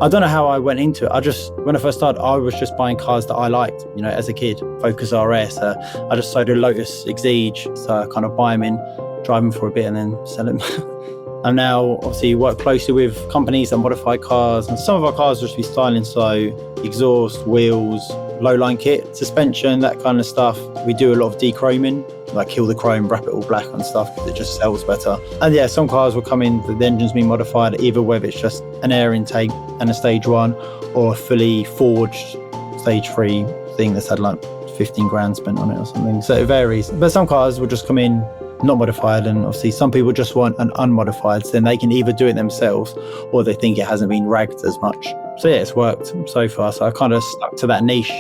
I don't know how I went into it. When I first started, I was just buying cars that I liked, as a kid. Focus RS. I just started a Lotus Exige, so I kind of buy them in, drive them for a bit and then sell them. And now, obviously, work closely with companies that modify cars. And some of our cars will just be styling, so exhaust, wheels, low-line kit, suspension, that kind of stuff. We do a lot of dechroming, like kill the chrome, wrap it all black and stuff, because it just sells better. And yeah, some cars will come in, the engine's been modified, either whether it's just an air intake and a stage 1, or a fully forged stage 3 thing that's had like 15 grand spent on it or something. So it varies. But some cars will just come in not modified, and obviously some people just want an unmodified, so then they can either do it themselves or they think it hasn't been ragged as much. So yeah, it's worked so far, so I kind of stuck to that niche.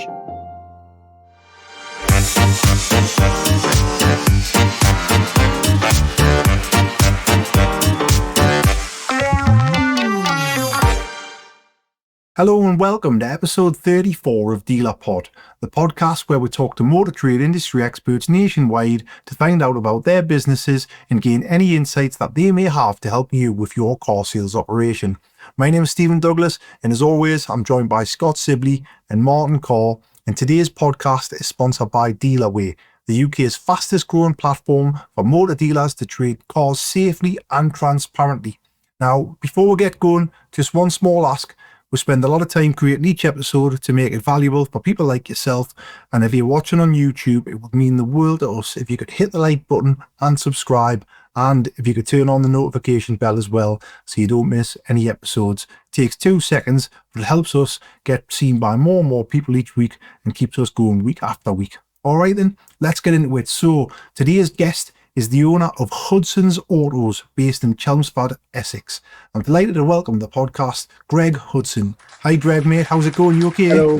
Hello and welcome to episode 34 of Dealer Pod, the podcast where we talk to motor trade industry experts nationwide to find out about their businesses and gain any insights that they may have to help you with your car sales operation. My name is Stephen Douglas, and as always, I'm joined by Scott Sibley and Martin Carr, and today's podcast is sponsored by Dealerway, the UK's fastest growing platform for motor dealers to trade cars safely and transparently. Now, before we get going, just one small ask. We spend a lot of time creating each episode to make it valuable for people like yourself, and if you're watching on YouTube, it would mean the world to us if you could hit the like button and subscribe, and if you could turn on the notification bell as well so you don't miss any episodes. It takes 2 seconds, but it helps us get seen by more and more people each week and keeps us going week after week. Alright then, let's get into it. So today's guest is the owner of Hudson Autos, based in Chelmsford, Essex. I'm delighted to welcome the podcast, Greig Hudson. Hi Greg, mate, how's it going? You okay? Hello.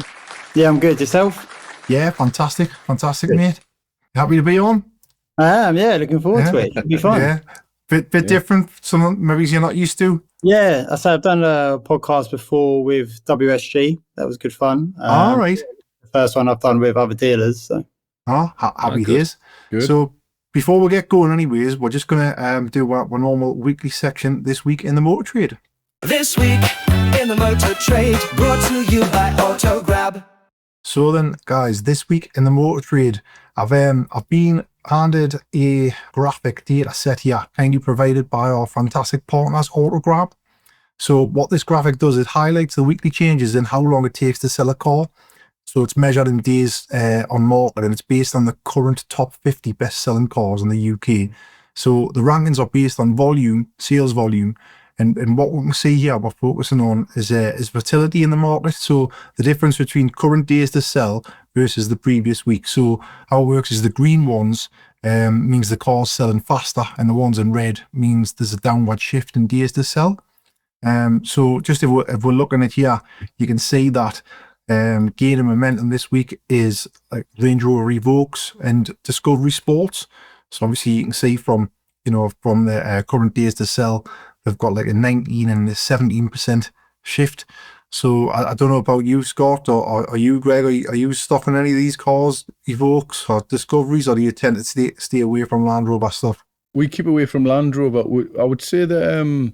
Yeah, I'm good. Yourself? Yeah, fantastic, Good. mate. Happy to be on? I am, yeah, looking forward to it. It'll be fun. Yeah, bit different, some maybe you're not used to. Yeah, I've done a podcast before with WSG. That was good fun. All right. The first one I've done with other dealers. So. Happy days. Good. So, before we get going anyways, we're just going to do our normal weekly section this week in the motor trade. This week in the motor trade, brought to you by Autograb. So then, guys, this week in the motor trade, I've been handed a graphic data set here, kindly provided by our fantastic partners, Autograb. So what this graphic does, it highlights the weekly changes in how long it takes to sell a car. So it's measured in days on market, and it's based on the current top 50 best-selling cars in the UK. So the rankings are based on volume, sales volume, and what we can see here, we're focusing on is volatility in the market. So the difference between current days to sell versus the previous week. So how it works is the green ones means the car's selling faster, and the ones in red means there's a downward shift in days to sell. So just if we're looking at here, you can see that gaining momentum this week is like Range Rover Evoques and Discovery Sports. So obviously you can see from the current days to sell, they've got like a 19 and a 17% shift. So I don't know about you, Scott, or are you, Greg? Are you stocking any of these cars, Evoques or Discoveries, or do you tend to stay away from Land Rover stuff? We keep away from Land Rover. I would say that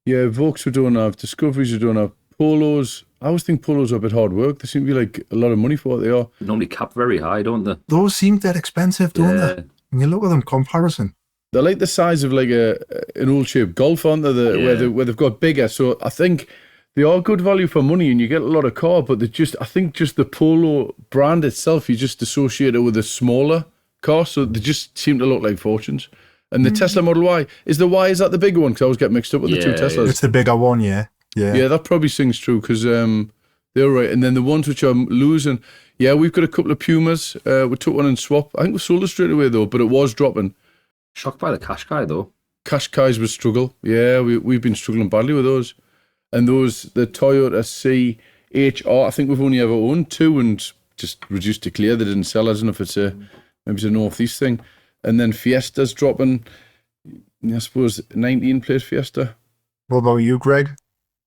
Evoques we don't have, Discoveries we don't have, Polos. I always think Polos are a bit hard work. They seem to be like a lot of money for what they are. They normally cap very high, don't they? Those seem dead expensive, don't they? When you look at them comparison. They're like the size of like an old shaped Golf, aren't they? Where they've got bigger. So I think they are good value for money, and you get a lot of car. But I think the Polo brand itself, you just associate it with a smaller car, so they just seem to look like fortunes. And the Tesla Model Y is that the bigger one? Because I always get mixed up with the two Teslas. It's the bigger one, yeah. Yeah, that probably sings true because they're right. And then the ones which I'm losing, we've got a couple of Pumas. We took one in swap. I think we sold it straight away though, but it was dropping. Shocked by the Qashqai though. Qashqais was struggle. Yeah, we've been struggling badly with those. And the Toyota CHR, I think we've only ever owned two and just reduced to clear. They didn't sell. I don't know if it's maybe it's a northeast thing. And then Fiestas dropping, I suppose 19 plate Fiesta. What about you, Greg?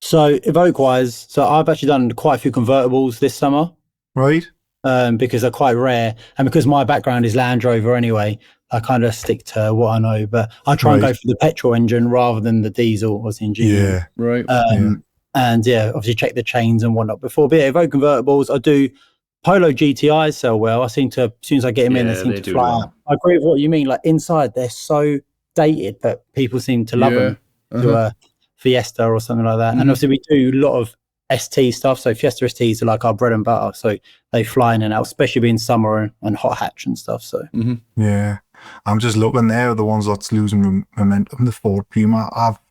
So Evoque-wise, I've actually done quite a few convertibles this summer. Right. Because they're quite rare. And because my background is Land Rover anyway, I kind of stick to what I know. But I try and go for the petrol engine rather than the diesel or the engine. Yeah. Right. And And yeah, obviously check the chains and whatnot before. But yeah, Evoque convertibles, I do. Polo GTIs sell well. I seem to, as soon as I get them in, they seem to do fly well. out. I agree with what you mean. Like inside, they're so dated, but people seem to love them. To a Fiesta or something like that. And obviously we do a lot of ST stuff. So Fiesta STs are like our bread and butter. So they fly in and out, especially being summer and hot hatch and stuff. So Yeah, I'm just looking there. The ones that's losing momentum, the Ford Puma.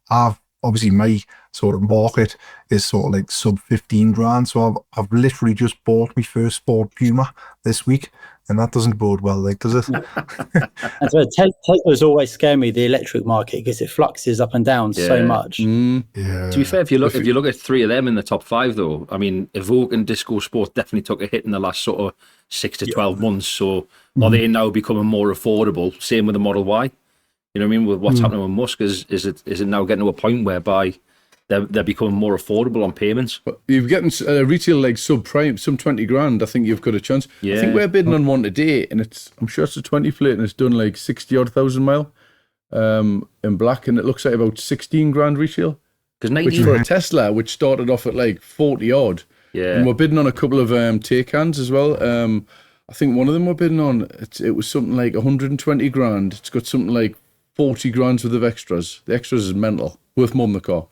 I've obviously my sort of market is sort of like sub 15 grand. So I've literally just bought my first Ford Puma this week, and that doesn't bode well, like, does it? And so Tesla's always scare me, the electric market, because it fluxes up and down so much. Yeah. To be fair, if you look at 3 of them in the top 5, though, I mean, Evoque and Disco Sport definitely took a hit in the last sort of 6 to 12 months. So are they now becoming more affordable? Same with the Model Y. You know what I mean? With what's happening with Musk, is it now getting to a point whereby they're becoming more affordable on payments? But you're getting retail like subprime, some 20 grand. I think you've got a chance. Yeah. I think we're bidding on one today, and I'm sure it's a 20 plate, and it's done like 60,000 mile in black, and it looks like about 16 grand retail. Which for a Tesla, which started off at like 40 odd. Yeah. And we're bidding on a couple of Taycans as well. I think one of them we're bidding on, it was something like 120 grand. It's got something like 40 grand worth of extras. The extras is mental, worth more than the car.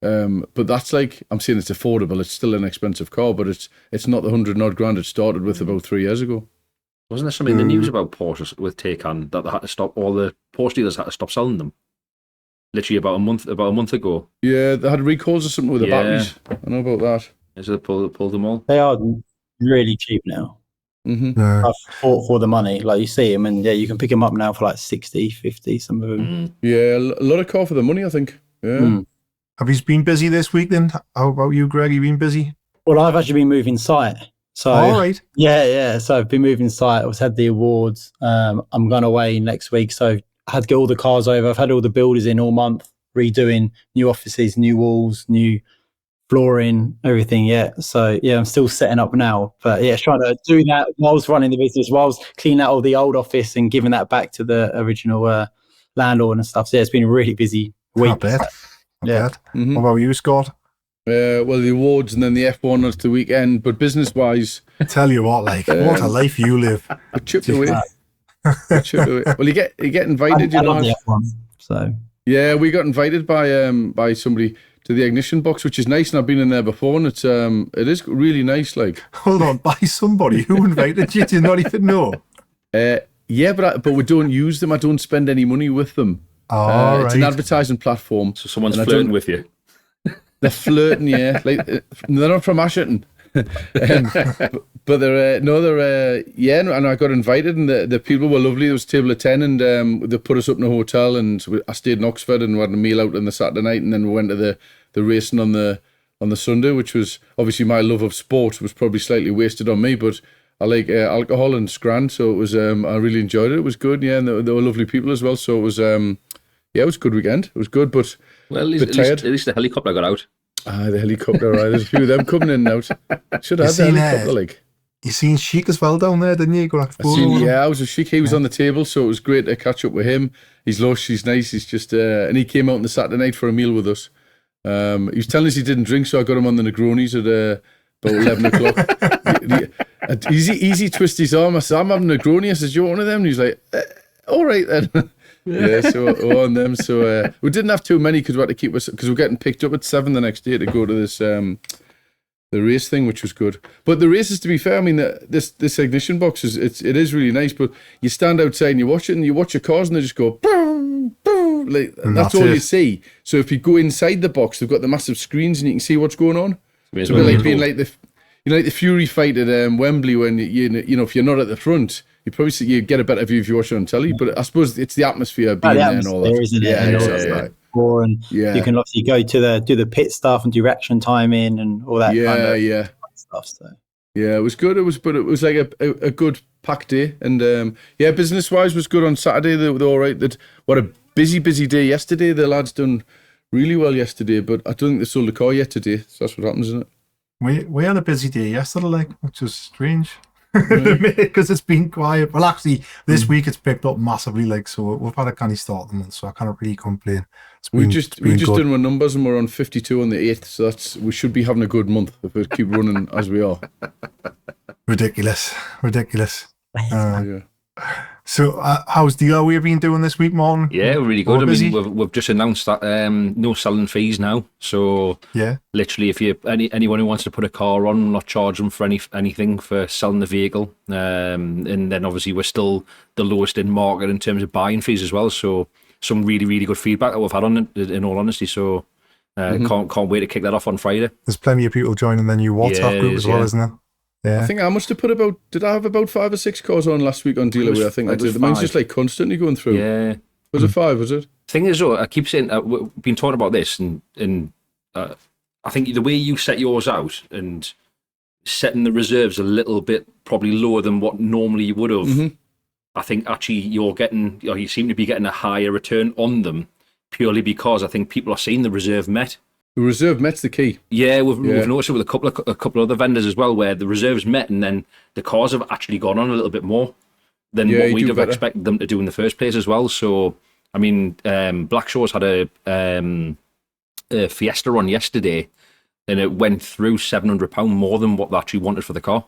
But that's like, I'm saying it's affordable. It's still an expensive car, but it's not the 100 odd grand it started with about 3 years ago. Wasn't there something in the news about Porsche with Taycan that they had to stop, all the Porsche dealers had to stop selling them? Literally about a month ago. Yeah, they had recalls or something with the batteries. I know about that. Is it pulled them all? They are really cheap now. Yeah. For the money, like you see them, and yeah, you can pick them up now for like 60, 50, some of them. Yeah, a lot of car for the money, I think. Yeah. Have you been busy this week then? How about you, Greg? You been busy? Well, I've actually been moving site. So all right. Yeah. So I've been moving site. I've had the awards. I'm going away next week, so I had to get all the cars over. I've had all the builders in all month, redoing new offices, new walls, new flooring, everything. Yeah. So yeah, I'm still setting up now, but yeah, trying to do that whilst running the business, whilst cleaning out all the old office and giving that back to the original landlord and stuff. So yeah, it's been a really busy week. I bet. Yeah. What about you, Scott? Well, the awards and then the F1 was the weekend, but business-wise, Tell you what, like, what a life you live. I chipped away. Well, you get invited, I love the F1, so yeah, we got invited by somebody to the ignition box, which is nice, and I've been in there before, and it is really nice. Like, hold on, by somebody who invited you? Do you not even know? Yeah, but we don't use them. I don't spend any money with them. Oh, it's an advertising platform. So someone's flirting with you. They're flirting, yeah. Like they're not from Asherton, but they're yeah. And I got invited, and the people were lovely. There was a table of 10, and they put us up in a hotel, and I stayed in Oxford, and we had a meal out on the Saturday night, and then we went to the racing on the Sunday, which was obviously my love of sport was probably slightly wasted on me, but I like alcohol and it's grand, so it was I really enjoyed it. It was good, yeah, and they were lovely people as well. So it was yeah, it was a good weekend. It was good, but well, at least the helicopter got out. The helicopter, right? There's a few of them coming in and out. Should have had the helicopter, like. You seen Sheik as well down there, didn't you? I was with Sheik. He was on the table, so it was great to catch up with him. He's lush, he's nice. He's just, and he came out on the Saturday night for a meal with us. He was telling us he didn't drink, so I got him on the Negronis at about 11 o'clock. Easy twist his arm. I said, I'm having a Negroni. I said, you want one of them? And he's like, all right then. Yeah, so on them. So we didn't have too many because we had to keep us, because we're getting picked up at 7 the next day to go to this the race thing, which was good. But the races, to be fair, I mean, this ignition box it is really nice. But you stand outside and you watch it, and you watch your cars, and they just go boom, boom. Like that's all you see. So if you go inside the box, they've got the massive screens, and you can see what's going on. It's a bit like being like the Fury fight at Wembley, when you know if you're not at the front, you get a better view if you watch it on telly. But I suppose it's the atmosphere being there and all that. Isn't it? And you can obviously go to do the pit stuff and do reaction timing and all that kind of stuff. So yeah, it was good. It was like a good packed day, and business wise was good on Saturday. They were all right. What a busy day yesterday. The lads done really well yesterday, but I don't think they sold a car yet today. So that's what happens, isn't it? We had a busy day yesterday, which was strange. because it's been quiet. Well, actually, this week it's picked up massively. Like, so we've had a canny start of the month, so I can't really complain. We just done our numbers and we're on 52 on the 8th, so we should be having a good month if we keep running as we are. Ridiculous. Yeah. So, how's Dealerway been doing this week, Martin? Yeah, really good. I mean, we've just announced that no selling fees now. So yeah, literally, if you anyone who wants to put a car on, we'll not charge them for anything for selling the vehicle. And then obviously we're still the lowest in market in terms of buying fees as well. So some really, really good feedback that we've had on it, in all honesty. So can't wait to kick that off on Friday. There's plenty of people joining the new WhatsApp group as well, isn't there? Yeah. I think I must have did I have about 5 or 6 cars on last week on Dealerway? I think I did. Mine's just like constantly going through. Yeah. Was it 5, was it? Thing is, though, I keep saying, we've been talking about this, and I think the way you set yours out and setting the reserves a little bit probably lower than what normally you would have, I think actually you seem to be getting a higher return on them purely because I think people are seeing the reserve met. The reserve met's the key. Yeah, we've noticed it with a couple of other vendors as well, where the reserves met and then the cars have actually gone on a little bit more than what we'd have expected them to do in the first place as well. So, I mean, Blackshaw's had a Fiesta on yesterday, and it went through £700 more than what they actually wanted for the car.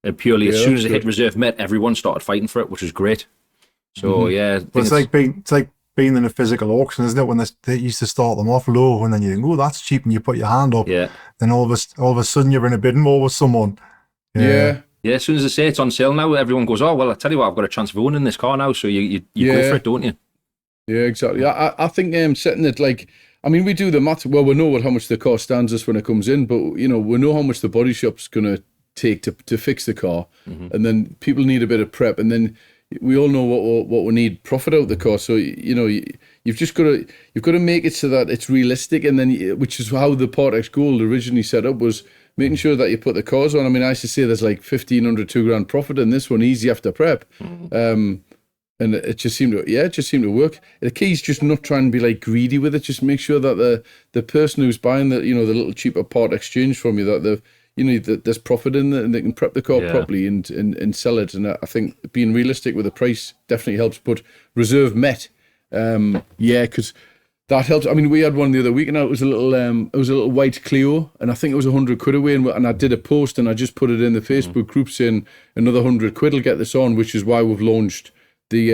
And purely, as soon as it hit reserve met, everyone started fighting for it, which was great. So but it's like being in a physical auction, isn't it? When they used to start them off low, and then you think, "Oh, that's cheap," and you put your hand up. Yeah. Then all of a sudden, you're in a bidding war with someone. Yeah. Yeah. As soon as they say it's on sale now, everyone goes, "Oh, well, I tell you what, I've got a chance of owning this car now." So you go for it, don't you? Yeah, exactly. I think setting it we do the math. Well, we know how much the car stands us when it comes in, but we know how much the body shop's going to take to fix the car, and then people need a bit of prep, and then we all know what we need profit out of the car. So you've got to make it so that it's realistic, and then which is how the Part X Gold originally set up, was making sure that you put the cars on. I mean, I used to say there's like 1,500, £2,000 profit in this one, easy after prep. And it just seemed to work. The key is just not trying to be like greedy with it. Just make sure that the person who's buying the little cheaper part exchange from you, that that there's profit in it and they can prep the car properly and sell it. And I think being realistic with the price definitely helps. But reserve met, because that helps. I mean, we had one the other week, and it was a little white Clio, and I think it was £100 away. And I did a post, and I just put it in the Facebook group saying another £100 will get this on, which is why we've launched the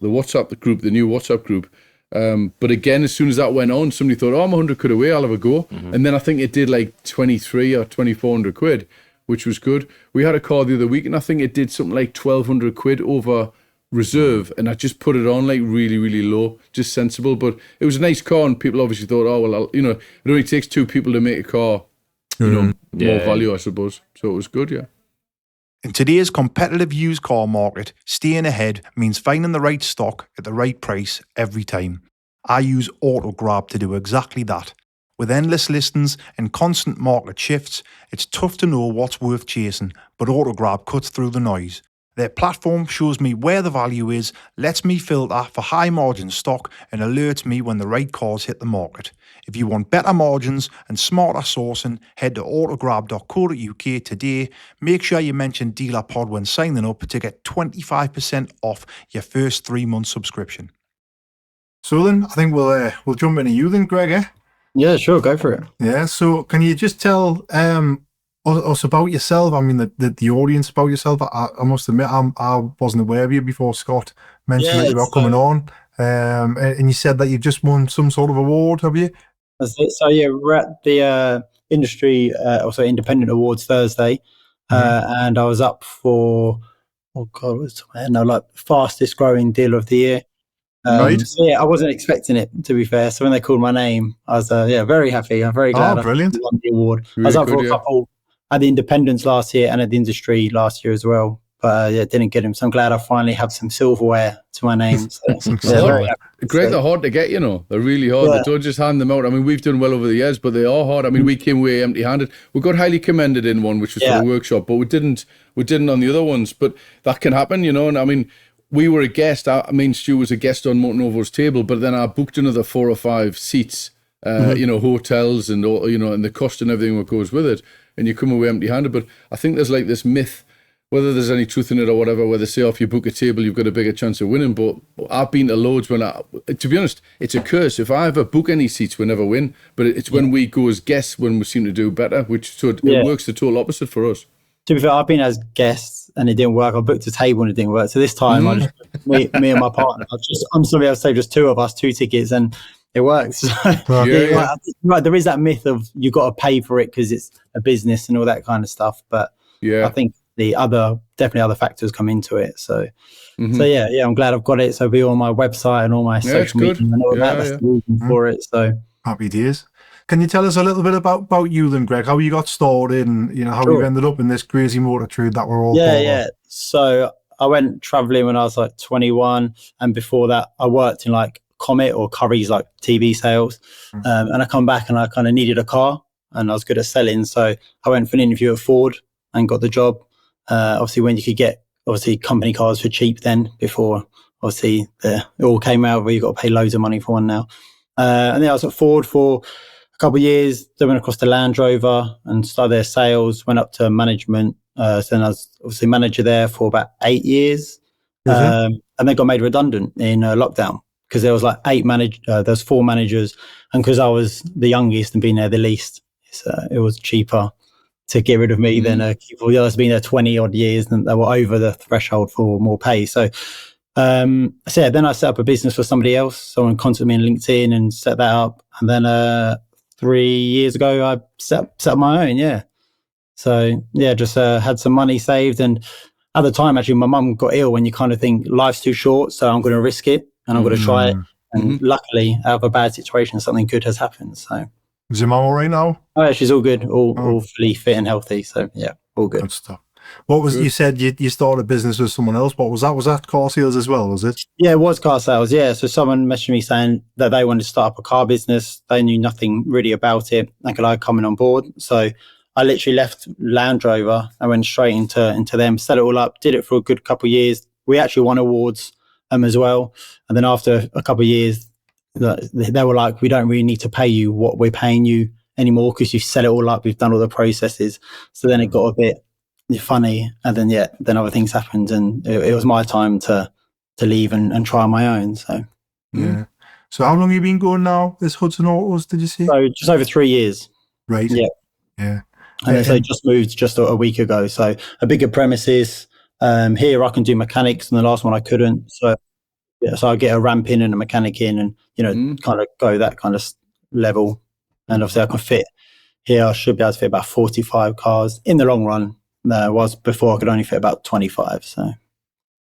WhatsApp group, the new WhatsApp group. But again, as soon as that went on, somebody thought, I'm £100 away, I'll have a go. And then I think it did like 23 or 2,400 quid, which was good. We had a car the other week, and I think it did something like 1,200 quid over reserve, and I just put it on like really, really low, just sensible. But it was a nice car, and people obviously thought, oh, well, it only takes 2 people to make a car, more value, I suppose. So it was good, yeah. In today's competitive used car market, staying ahead means finding the right stock at the right price every time. I use AutoGrab to do exactly that. With endless listings and constant market shifts, it's tough to know what's worth chasing, but AutoGrab cuts through the noise. Their platform shows me where the value is, lets me filter for high margin stock, and alerts me when the right cars hit the market. If you want better margins and smarter sourcing, head to autograb.co.uk today. Make sure you mention DealerPod when signing up to get 25% off your first 3-month subscription. So then, I think we'll jump into you then, Greg, eh? Yeah, sure, go for it. Yeah, so can you just tell us about yourself? I mean, the audience about yourself. I must admit, I wasn't aware of you before Scott mentioned that you were coming on. And you said that you just won some sort of award, have you? That's it. So yeah, we're at the industry, also independent awards Thursday, and I was up for fastest growing dealer of the year. Right. So yeah, I wasn't expecting it, to be fair. So when they called my name, I was very happy. I'm very glad. Oh, brilliant! I won the award. Really I was up good, for a couple at the Independents last year and at the industry last year as well. But didn't get him. So I'm glad I finally have some silverware to my name. So, Great, they're hard to get, They're really hard. They don't just hand them out. I mean, we've done well over the years, but they are hard. I mean, we came away empty-handed. We got highly commended in one, which was for the workshop, but we didn't on the other ones. But that can happen, And I mean, we were a guest. Stu was a guest on Martin Carr's table, but then I booked another 4 or 5 seats, hotels and all, and the cost and everything that goes with it. And you come away empty-handed. But I think there's like this myth whether there's any truth in it or whatever, where they say if you book a table, you've got a bigger chance of winning. But I've been to loads to be honest, it's a curse. If I ever book any seats, we never win. But it's when we go as guests when we seem to do better, it works the total opposite for us. To be fair, I've been as guests and it didn't work. I booked a table and it didn't work. So this time, I just me and my partner. I'm sorry, I'll say just two of us, 2 tickets, and it works. Right, there is that myth of you got to pay for it because it's a business and all that kind of stuff. But I think definitely other factors come into it. So, I'm glad I've got it. So it'll be on my website and all my social media and all that. That's the reason for it. So happy days. Can you tell us a little bit about you then, Greg? How you got started and how you ended up in this crazy motor trade that we're all So I went traveling when I was like 21, and before that I worked in like Comet or Curry's like TV sales, and I come back and I kind of needed a car and I was good at selling, so I went for an interview at Ford and got the job. Obviously when you could get company cars for cheap then, before obviously it all came out where you got to pay loads of money for one now. And then I was at Ford for a couple of years, then went across to Land Rover and started their sales, went up to management. So then I was obviously manager there for about 8 years, and then got made redundant in lockdown because there was like there's 4 managers, and because I was the youngest and being there the least, it was cheaper to get rid of me than keep all the others being there 20 odd years, and they were over the threshold for more pay. So then I set up a business for somebody else. Someone contacted me on LinkedIn and set that up, and then 3 years ago I set up my own. So just had some money saved, and at the time actually my mum got ill, and you kind of think life's too short, so I'm going to risk it and I'm going to try it. And luckily, out of a bad situation, something good has happened. So is your mum all right now? Oh yeah, she's all good, all fully fit and healthy. So yeah, all good. Good stuff. What was you said you started a business with someone else? What was that? Was that car sales as well? Was it? Yeah, it was car sales. Yeah, so someone messaged me saying that they wanted to start up a car business. They knew nothing really about it, and could I come in on board? So I literally left Land Rover and went straight into them, set it all up, did it for a good couple of years. We actually won awards as well. And then after a couple of years, they were like, we don't really need to pay you what we're paying you anymore because you've set it all up, we've done all the processes. So then it got a bit funny, and then other things happened, and it was my time to leave and try on my own. So So how long have you been going now, this Hudson Autos, did you say? So just over 3 years. Right. Yeah. And they just moved just a week ago. So a bigger premises. Here I can do mechanics, and the last one I couldn't. So I get a ramp in and a mechanic in, and kind of go that kind of level. And obviously I can fit here. I should be able to fit about 45 cars in the long run. Was before I could only fit about 25. So.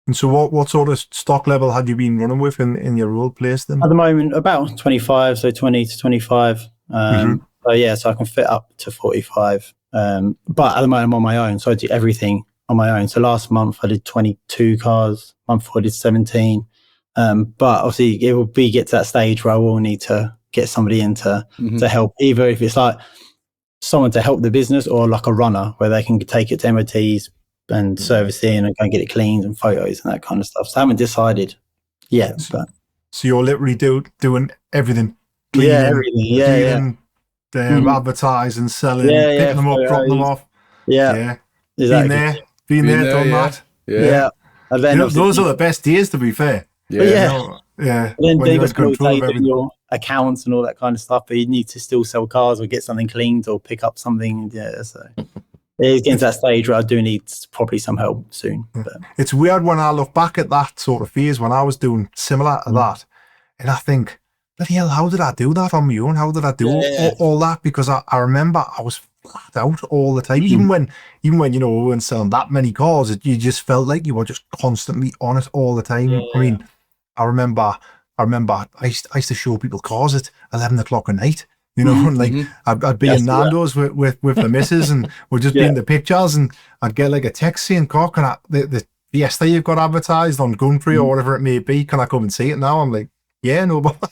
And so what sort of stock level had you been running with in your old place then? At the moment, about 25, so 20 to 25. So I can fit up to 45. But at the moment I'm on my own, so I do everything on my own. So last month I did 22 cars, month before I did 17. But obviously it will get to that stage where I will need to get somebody in to help, either if it's like someone to help the business or like a runner where they can take it to MOTs and servicing and go and get it cleaned and photos and that kind of stuff. So I haven't decided yet. But so you're literally doing everything. Cleaning, everything. Advertising, selling, picking them up, dropping them off. Exactly. Been there, done that. And then those are the best days, to be fair. And then David's going to take your accounts and all that kind of stuff, but you need to still sell cars or get something cleaned or pick up something. So it's getting to that stage where I do need probably some help soon. But. It's weird when I look back at that sort of phase when I was doing similar to that, and I think, bloody hell, how did I do that on my own? How did I do all that? Because I remember I was flat out all the time. Even when we weren't selling that many cars, you just felt like you were just constantly on it all the time. I mean, I remember I used to show people cars at 11 o'clock at night. And like I'd be in Nando's with the missus, and we'd just be in the pictures, and I'd get like a text saying, "Car, can the Fiesta you've got advertised on Gunfrey or whatever it may be, can I come and see it now?" I'm like, "Yeah, no, but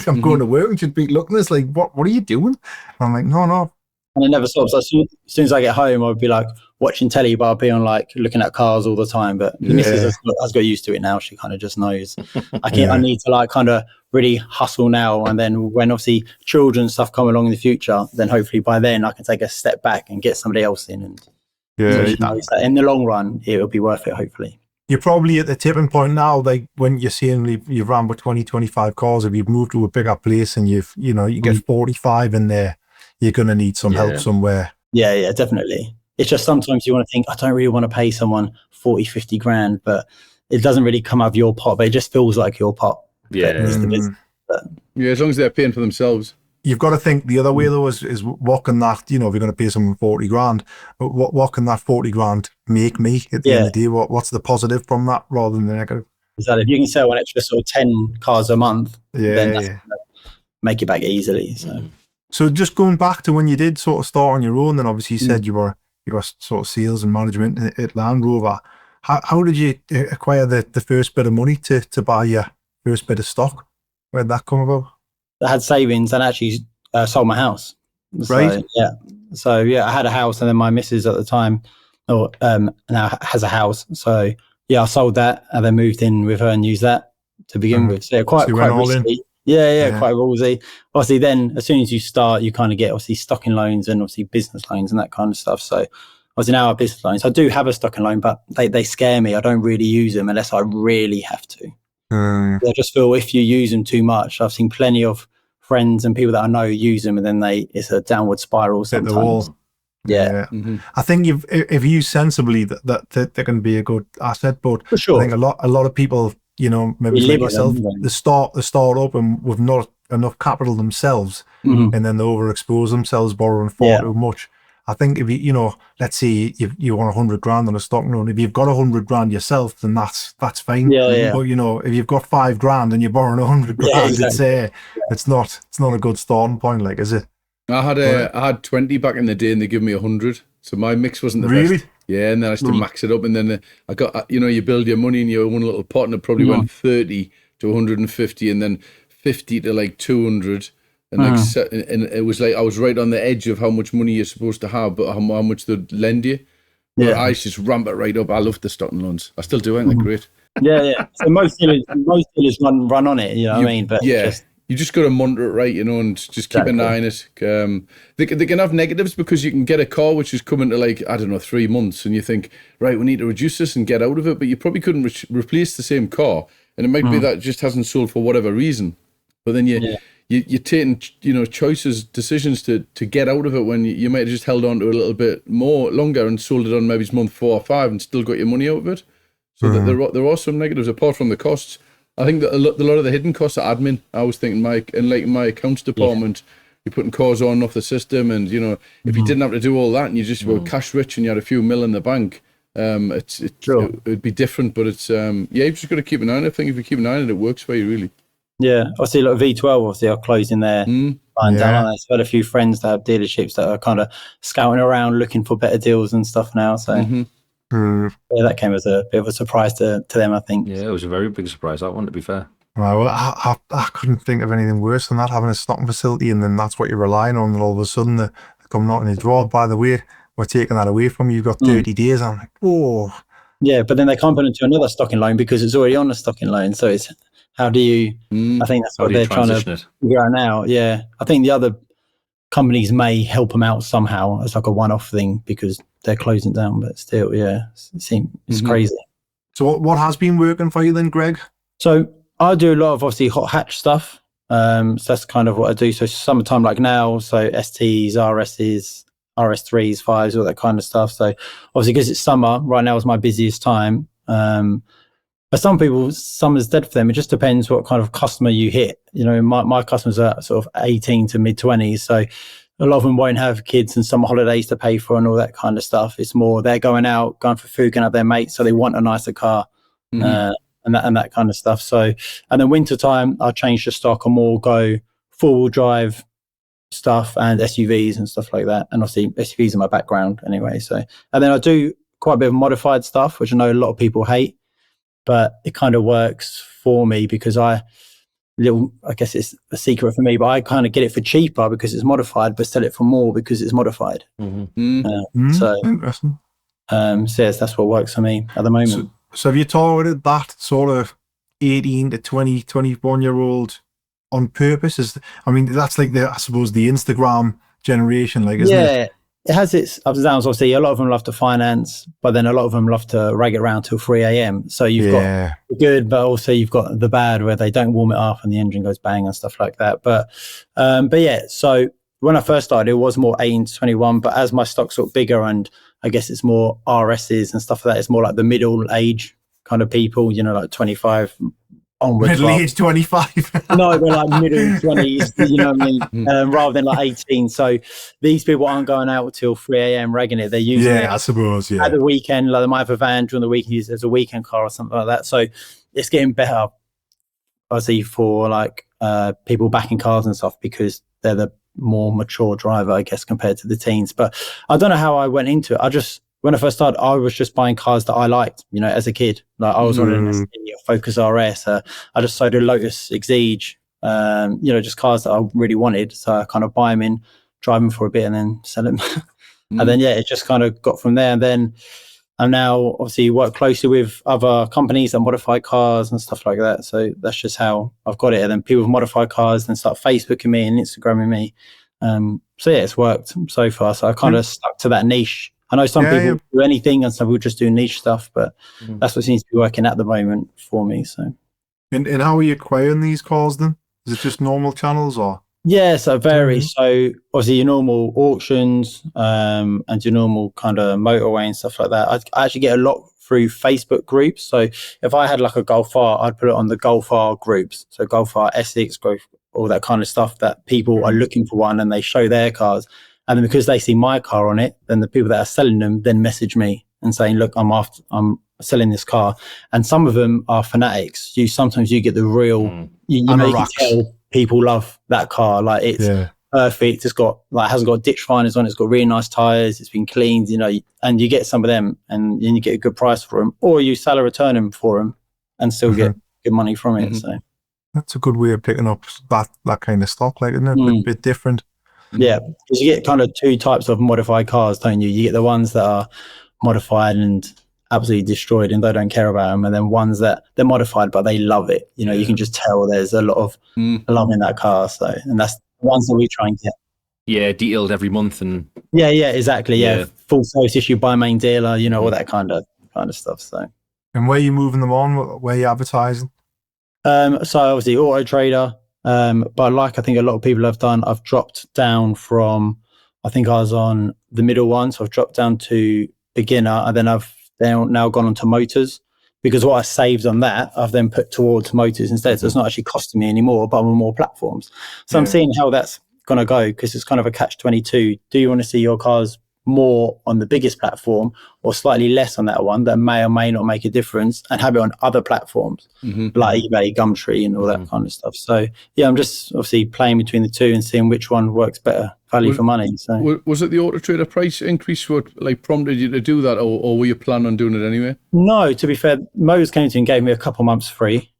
I'm going to work," and she'd be looking at us like, what are you doing? And I'm like, no. And it never stops. As soon as I get home, I'd be like watching telly, but I'd be on like looking at cars all the time. But the missus has got used to it now. She kind of just knows. I need to like kind of really hustle now. And then when obviously children stuff come along in the future, then hopefully by then I can take a step back and get somebody else in. And Yeah, So she knows that in the long run, it'll be worth it, hopefully. you're probably at the tipping point now, like when you're saying you've ran with 20, 25 cars, if you've moved to a bigger place and you get 45 in there, you're going to need some help somewhere. Yeah, definitely. It's just sometimes you want to think, I don't really want to pay someone 40, 50 grand, but it doesn't really come out of your pot, but it just feels like your pot. Yeah. Yeah, as long as they're paying for themselves. You've got to think the other way though is what can that, if you're going to pay someone 40 grand, what can that 40 grand make me at the end of the day? What's the positive from that rather than the negative? Exactly. If you can sell an extra sort of 10 cars a month, then that's gonna make it back easily. So just going back to when you did sort of start on your own, then obviously you said you were sort of sales and management at Land Rover. How did you acquire the first bit of money to buy your first bit of stock? Where did that come about? I had savings and actually sold my house. Right. So I had a house, and then my missus at the time now has a house. So I sold that and then moved in with her and used that to begin with. So quite risky. Quite ballsy. Obviously, then as soon as you start, you kind of get obviously stocking loans and obviously business loans and that kind of stuff. So obviously now I have business loans. I do have a stocking loan, but they scare me. I don't really use them unless I really have to. I just feel if you use them too much, I've seen plenty of friends and people that I know use them, and then it's a downward spiral sometimes. I think if you use sensibly, that they can be a good asset. But for sure, I think a lot of people, maybe like yourself, they start up and with not enough capital themselves, and then they overexpose themselves, borrowing far too much. I think if you, let's say you want 100 grand on a stock loan, if you've got 100 grand yourself, then that's fine. But if you've got 5 grand and you're borrowing 100 grand, it's not a good starting point, like, is it? I had 20 back in the day, and they give me 100. So my mix wasn't the best. Yeah, and then I used to max it up, and then I got, you build your money in your own little pot, and it probably went 30 to 150, and then 50 to like 200. And and it was like I was right on the edge of how much money you're supposed to have, but how much they'd lend you. But I just ramp it right up. I love the stocking loans. I still do. I think they're great. So most dealers run on it. You know what I mean? But you just got to monitor it right, and just keep an eye on it. They can have negatives because you can get a car which is coming to 3 months, and you think, right, we need to reduce this and get out of it, but you probably couldn't replace the same car, and it might be that it just hasn't sold for whatever reason. But then you're taking, decisions to get out of it when you might have just held on to it a little bit more longer and sold it on maybe month 4 or 5 and still got your money out of it. So that there are some negatives apart from the costs. I think that a lot of the hidden costs are admin. I was thinking my accounts department, you're putting cars on off the system, and if you didn't have to do all that and you just were cash rich and you had a few mil in the bank, it'd be different. But it's you've just got to keep an eye on it. I think if you keep an eye on it, it works for you really. Yeah, obviously like V12, obviously are closing there. Down. I've had a few friends that have dealerships that are kind of scouting around looking for better deals and stuff now. So that came as a bit of a surprise to them, I think. Yeah, it was a very big surprise, that one, to be fair. Right, well, I couldn't think of anything worse than that, having a stocking facility, and then that's what you're relying on, and all of a sudden they come knocking your door. By the way, we're taking that away from you. You've got 30 days. I'm like, whoa. Yeah, but then they can't put it into another stocking loan because it's already on the stocking loan. So it's how do you? I think that's what they're trying to figure out now. Yeah, I think the other companies may help them out somehow as like a one-off thing because they're closing down. But still, it's crazy. So what has been working for you then, Greg? So I do a lot of obviously hot hatch stuff. So that's kind of what I do. So summertime like now, so STs, RSs, RS3s, 5s, all that kind of stuff. So obviously because it's summer, right now is my busiest time. For some people, summer's dead for them. It just depends what kind of customer you hit. My customers are sort of 18 to mid-20s. So a lot of them won't have kids and summer holidays to pay for and all that kind of stuff. It's more they're going out, going for food, going out with their mates. So they want a nicer car and that kind of stuff. So, and then wintertime, I'll change the stock and more go four-wheel drive stuff and SUVs and stuff like that. And obviously SUVs are my background anyway. So, and then I do quite a bit of modified stuff, which I know a lot of people hate. But it kind of works for me because I guess it's a secret for me, but I kind of get it for cheaper because it's modified, but sell it for more because it's modified. So yes, that's what works for me at the moment. So have you targeted that sort of 18 to 20, 21-year-old on purpose? That's like I suppose the Instagram generation, like, isn't it? it has its ups and downs. Obviously, a lot of them love to finance, but then a lot of them love to rag it around till 3 a.m. So you've got the good, but also you've got the bad where they don't warm it up and the engine goes bang and stuff like that. But yeah, so when I first started, it was more 18 to 21, but as my stock's got bigger and I guess it's more RSs and stuff like that, it's more like the middle age kind of people, you know, like 25 onwards. Middle age 25. No, they're like middle 20s, you know what I mean? Rather than like 18. So these people aren't going out till 3 a.m. ragging it. They're using it I suppose, at the weekend. Like they might have a van during the week, use it as a weekend car or something like that. So it's getting better, obviously, for like people backing cars and stuff because they're the more mature driver, I guess, compared to the teens. But I don't know how I went into it. When I first started, I was just buying cars that I liked, you know, as a kid. Like I was running a Focus RS. I just sold a Lotus Exige, you know, just cars that I really wanted. So I kind of buy them in, drive them for a bit and then sell them. And then, it just kind of got from there. And then I now obviously work closely with other companies that modify cars and stuff like that. So that's just how I've got it. And then people modify cars and start Facebooking me and Instagramming me. So yeah, it's worked so far. So I kind of stuck to that niche. I know some people do anything and some people just do niche stuff, but that's what seems to be working at the moment for me. So, and how are you acquiring these cars then? Is it just normal channels or? Yeah, so it varies. So obviously your normal auctions and your normal kind of motorway and stuff like that. I actually get a lot through Facebook groups. So if I had like a Golf R, I'd put it on the Golf R groups. So Golf R, Essex, all that kind of stuff that people are looking for one and they show their cars. And then because they see my car on it, then the people that are selling them then message me and saying, look, I'm selling this car. And some of them are fanatics. Sometimes you get the real, you know, you can tell people love that car. Like it's perfect. It's got hasn't got ditch finders on it. It's got really nice tires. It's been cleaned, you know, and you get some of them and you get a good price for them, or you sell or return them for them and still get good money from it. So that's a good way of picking up that kind of stock, like, isn't it? A bit different. Yeah, because you get kind of two types of modified cars, don't you? You get the ones that are modified and absolutely destroyed and they don't care about them, and then ones that they're modified but they love it. You know, you can just tell there's a lot of love in that car. So, and that's the ones that we try and get. Yeah, detailed every month and. Yeah, exactly. Yeah, full service issued by main dealer. You know, all that kind of stuff. So. And where are you moving them on? Where are you advertising? So obviously Auto Trader. But like I think a lot of people have done, I've dropped down from, I think I was on the middle one, so I've dropped down to beginner, and then I've now gone on to motors, because what I saved on that, I've then put towards motors instead. So it's not actually costing me anymore, but I'm on more platforms. So I'm seeing how that's going to go, because it's kind of a catch-22. Do you want to see your cars more on the biggest platform or slightly less on that one that may or may not make a difference, and have it on other platforms like eBay, Gumtree and all that kind of stuff? So yeah, I'm just obviously playing between the two and seeing which one works better value for money. So was it the Auto Trader price increase what prompted you to do that, or were you planning on doing it anyway? No, to be fair, Mose came to and gave me a couple months free,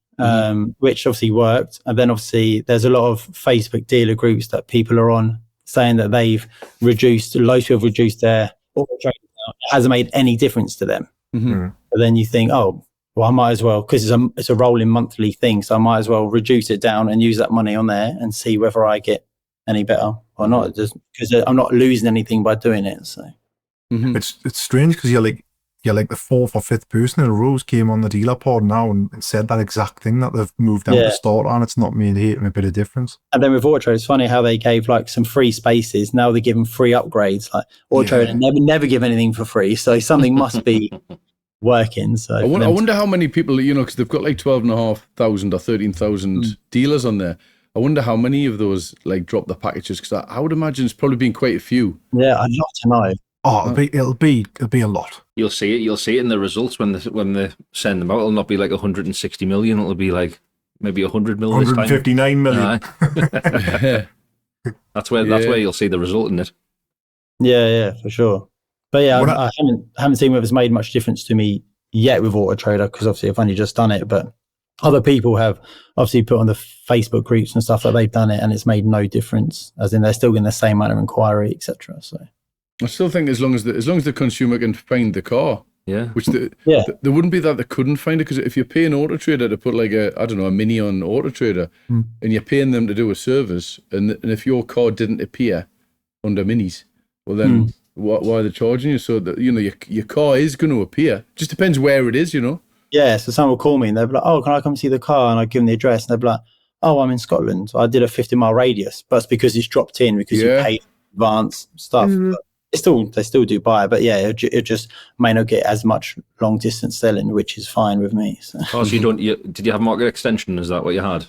which obviously worked. And then obviously there's a lot of Facebook dealer groups that people are on saying that they've reduced, loads of people have reduced their Auto Trader. It hasn't made any difference to them. But then you think, oh, well, I might as well, because it's a rolling monthly thing, so I might as well reduce it down and use that money on there and see whether I get any better or not, just because I'm not losing anything by doing it. So it's strange, because you're like the fourth or fifth person in a row came on the dealer pod now and said that exact thing, that they've moved down the start and it's not made a bit of difference. And then with Auto Trader, it's funny how they gave like some free spaces. Now they're giving free upgrades. Like Auto Trader never give anything for free, so something must be working. So I wonder how many people, you know, because they've got like 12,500 or 13,000 dealers on there. I wonder how many of those like drop the packages, because I would imagine it's probably been quite a few. Yeah, I'd love to know. Oh, it'll be a lot. You'll see it in the results when they send them out. It'll not be like 160 million. It'll be like maybe 100 million. 159 million. That's where you'll see the result in it. Yeah, for sure. But yeah, I haven't seen whether it's made much difference to me yet with Auto Trader, because obviously I've only just done it. But other people have obviously put on the Facebook groups and stuff that they've done it, and it's made no difference. As in, they're still getting the same amount of inquiry, etc. So. I still think as long as the consumer can find the car, which there wouldn't be that they couldn't find it, because if you're paying Auto Trader to put like a Mini on Auto Trader, and you're paying them to do a service, and if your car didn't appear under Minis, well then why they're charging you. So that your car is going to appear. Just depends where it is, Yeah, so someone will call me and they'll be like, "Oh, can I come see the car?" And I give them the address, and they'll be like, "Oh, I'm in Scotland. I did a 50-mile radius," but it's because it's dropped in because you paid advance stuff. But they still do buy, but yeah, it just may not get as much long distance selling, which is fine with me. So. Oh, so did you have market extension? Is that what you had?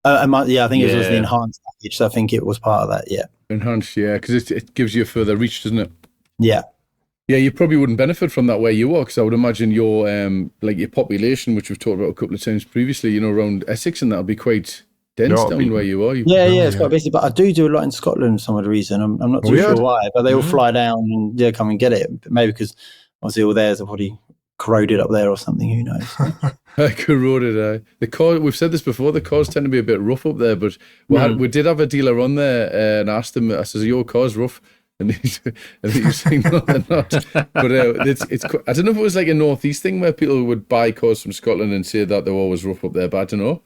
I think it was the enhanced package. So I think it was part of that. Yeah, enhanced, because it gives you further reach, doesn't it? Yeah. Yeah, you probably wouldn't benefit from that where you are, because I would imagine your your population, which we've talked about a couple of times previously, around Essex, and that'll be quite dense down where you are. It's quite busy, but I do a lot in Scotland for some other reason. I'm not too sure why, but they all fly down and come and get it. Maybe because obviously all theirs are probably corroded up there or something. Who knows? Corroded. The car. We've said this before. The cars tend to be a bit rough up there, but we did have a dealer on there, and asked him. I says, "Your car's rough." And he was saying, "No, they're not." But it's. I don't know if it was like a northeast thing where people would buy cars from Scotland and say that they're always rough up there, but I don't know.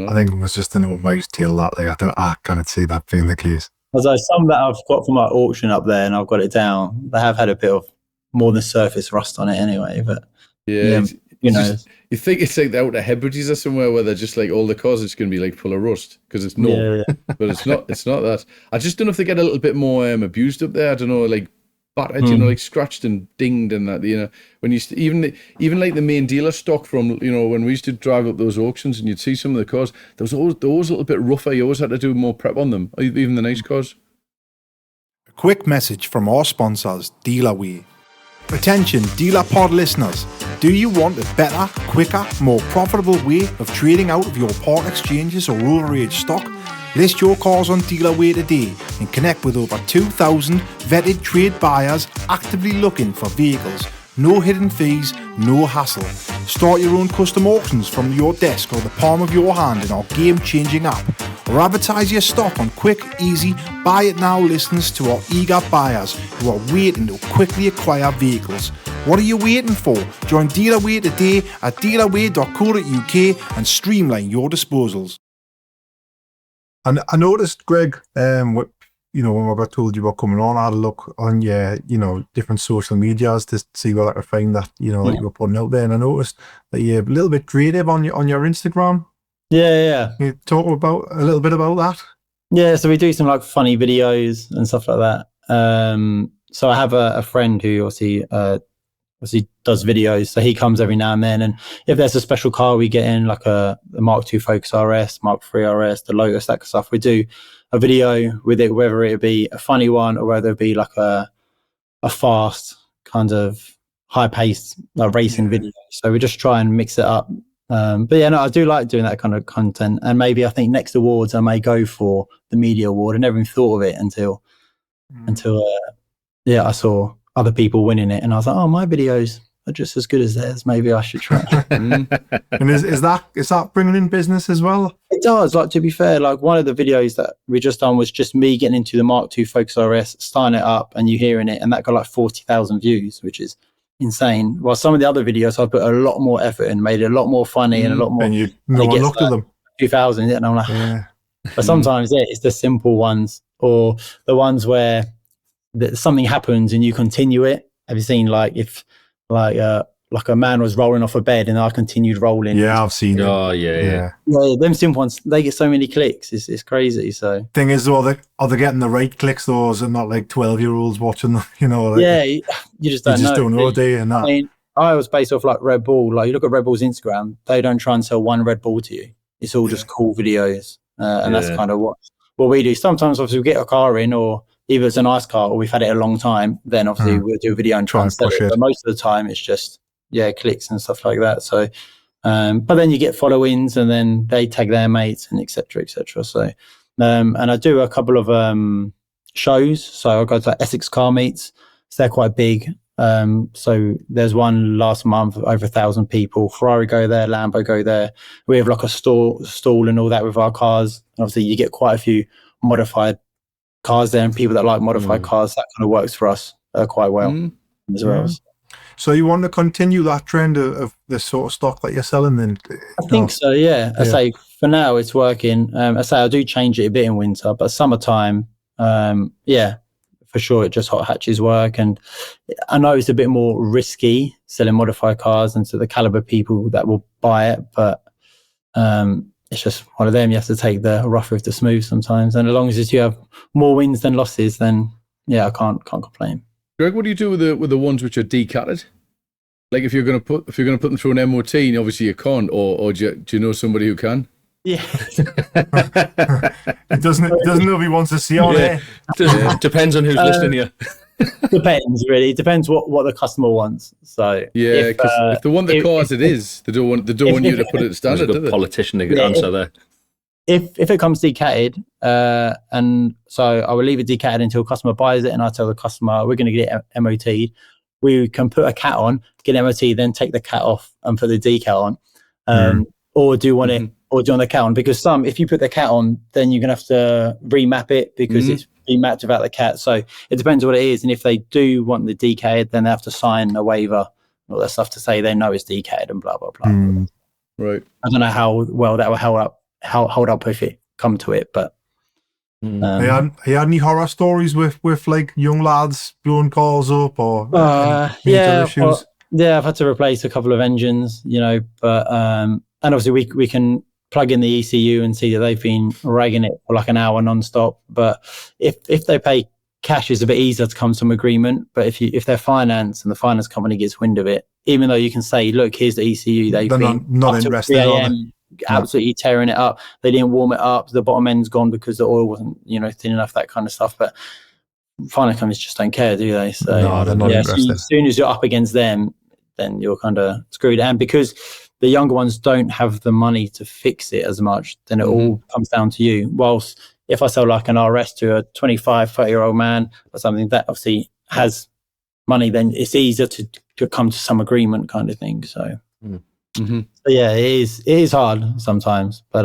I think it was just an old mouse tail that I can't see that being the case. Although some that I've got from my auction up there and I've got it down, they have had a bit of more than surface rust on it anyway. But you think it's like the Outer Hebrides or somewhere where they're just like all the cars are just going to be like full of rust because it's but it's not. It's not that. I just don't know if they get a little bit more abused up there. I don't know, like battered, like scratched and dinged and that. When you even like the main dealer stock from when we used to drive up those auctions and you'd see some of the cars, there was always a little bit rougher. You always had to do more prep on them, even the nice cars. A quick message from our sponsors, Dealerway. Attention Dealer Pod listeners, do you want a better, quicker, more profitable way of trading out of your part exchanges or overage stock? List your cars on Dealerway today and connect with over 2,000 vetted trade buyers actively looking for vehicles. No hidden fees, no hassle. Start your own custom auctions from your desk or the palm of your hand in our game-changing app. Or advertise your stock on quick, easy, buy it now listings to our eager buyers who are waiting to quickly acquire vehicles. What are you waiting for? Join Dealerway today at dealerway.co.uk and streamline your disposals. And I noticed, Greg, when I told you about coming on, I had a look on your, different social medias to see what I could find that, that you were putting out there. And I noticed that you're a little bit creative on your Instagram. Yeah. Can you talk a little bit about that? Yeah, so we do some like funny videos and stuff like that. So I have a friend who obviously does videos. So he comes every now and then. And if there's a special car we get in, like the Mark II Focus RS, Mark III RS, the Lotus, that kind of stuff, we do a video with it, whether it be a funny one or whether it be like a fast kind of high-paced racing video. So we just try and mix it up. But yeah, no, I do like doing that kind of content. And maybe I think next awards I may go for the media award. I never even thought of it until I saw other people winning it, and I was like, oh, my videos are just as good as theirs. Maybe I should try. And is that bringing in business as well? It does. Like, to be fair, like one of the videos that we just done was just me getting into the Mark II Focus RS, starting it up, and you hearing it, and that got like 40,000 views, which is insane. While some of the other videos I put a lot more effort in, made it a lot more funny and a lot more. And no one looked at them. 2,000, and I'm like, But sometimes it's the simple ones or the ones where something happens and you continue it. Have you seen like if like a man was rolling off a bed and I continued rolling? Yeah, I've seen it. Oh yeah. Them simple ones, they get so many clicks. It's crazy. So thing is, though, are they getting the right clicks? Those and not like 12-year-olds watching them. You just don't know. You just don't know, do you? And that. I mean, I was based off like Red Bull. Like you look at Red Bull's Instagram, they don't try and sell one Red Bull to you. It's all just cool videos, and that's kind of what we do. Sometimes, obviously, we get a car in, or either it's a nice car or we've had it a long time, then obviously we'll do a video and try and sell it. But most of the time it's just, clicks and stuff like that. So, but then you get followings and then they tag their mates and et cetera, et cetera. So, and I do a couple of shows. So I go to Essex car meets. So they're quite big. So there's one last month, over 1,000 people. Ferrari go there, Lambo go there. We have like a stall and all that with our cars. And obviously you get quite a few modified cars there, and people that like modified cars, that kind of works for us quite well as well. So you want to continue that trend of the sort of stock that you're selling then? I think so, yeah. I say for now it's working. I say I do change it a bit in winter, but summertime, for for sure, it just hot hatches work. And I know it's a bit more risky selling modified cars and to the caliber of people that will buy it, but it's just one of them. You have to take the rough with the smooth sometimes. And as long as you have more wins than losses, then yeah, I can't complain. Greg, what do you do with the ones which are decatted? Like if you're going to put them through an MOT, and obviously you can't, or do you know somebody who can? Yeah. It doesn't know if he wants to see on there. Depends on who's listening here. Depends, really. It depends what the customer wants. So yeah, because if they want the car as it is, they don't want you to put it standard. There's a good politician to answer there. If it comes decatted, and so I will leave it decatted until customer buys it, and I tell the customer we're going to get it MOT'd. We can put a cat on, get it MOT, then take the cat off and put the decal on, or do you want it, or do you want the cat on? Because if you put the cat on, then you're going to have to remap it because it's remapped without the cat. So it depends what it is, and if they do want the decatted, then they have to sign a waiver, all that stuff to say they know it's decatted and blah blah blah. Right. I don't know how well that will hold up if it come to it, but Have you had any horror stories with like young lads blowing cars up or major issues? I've had to replace a couple of engines, but and obviously we can plug in the ECU and see that they've been ragging it for like an hour non-stop. But if they pay cash, it's a bit easier to come to an agreement. But if they're finance and the finance company gets wind of it, even though you can say, look, here's the ECU, they've been not up interested, to 3 a.m. absolutely tearing it up. They didn't warm it up. The bottom end's gone because the oil wasn't, thin enough, that kind of stuff. But finance companies just don't care, do they? So no, they're not interested. As soon as you're up against them, then you're kind of screwed. And because the younger ones don't have the money to fix it as much, then it all comes down to you. Whilst if I sell like an RS to a 25, 30-year-old man or something that obviously has money, then it's easier to come to some agreement kind of thing. So. So yeah, it is hard sometimes, but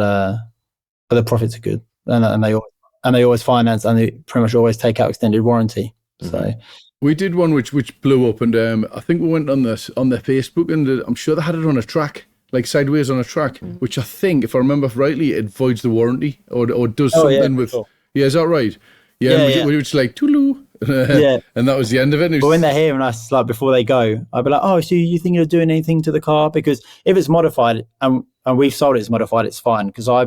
the profits are good, and they always finance, and they pretty much always take out extended warranty. So we did one which blew up, and I think we went on their Facebook, and I'm sure they had it on a track, like sideways on a track, which I think, if I remember rightly, it voids the warranty or does something with. Sure. Yeah, is that right? Yeah, we were just like Toulou. And that was the end of it. But when they're here and us, like before they go, I'd be like, oh, so you think you're doing anything to the car? Because if it's modified and we've sold it's modified, it's fine. Because I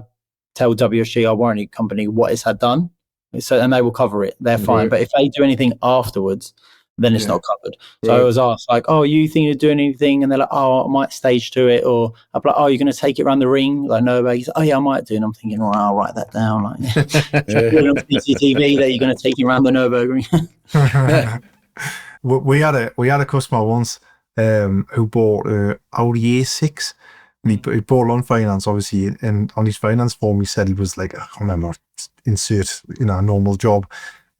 tell WSG, our warranty company, what it's had done. So, and they will cover it. They're fine. Right. But if they do anything afterwards, then it's not covered. So I was asked, like, oh, you think you're doing anything? And they're like, oh, I might stage to it. Or I'd be like, oh, you're going to take it around the ring? Like, no, but he's like, oh, yeah, I might do. And I'm thinking, well, I'll write that down. Like, CCTV that you're going to take it around the Nürburgring. we had a customer once who bought Audi A6, and he bought it on finance, obviously, and on his finance form he said he was like, I can't remember, insert a normal job,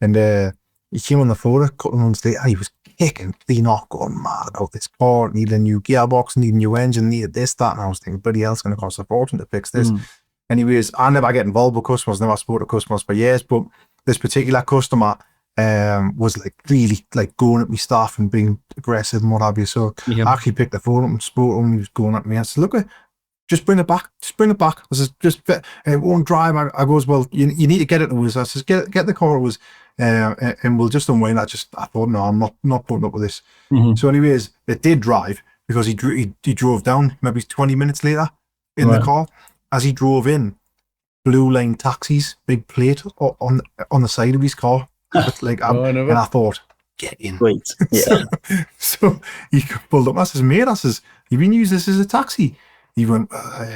and he came on the phone a couple of months later, he was kicking clean off, going mad about this car, needed a new gearbox, needed a new engine, needed this, that, and I was thinking, bloody hell, it's going to cost a fortune to fix this. Anyways, I never get involved with customers, never spoke to customers for years, but this particular customer was like really like going at me staff and being aggressive and what have you. So I actually picked the phone up and spoke to him. He was going at me. I said, look, just bring it back. I said, it won't drive. I goes, well, you need to get it to us. I said, get the car to us, and we'll just unwind that. I thought, no, I'm not putting up with this. So anyways, it did drive because he drove down maybe 20 minutes later in the car. As he drove in, Blue Line Taxis, big plate on the side of his car. Like, and I thought, get in. Wait, yeah. So he pulled up. I says, mate, you've been using this as a taxi? He went,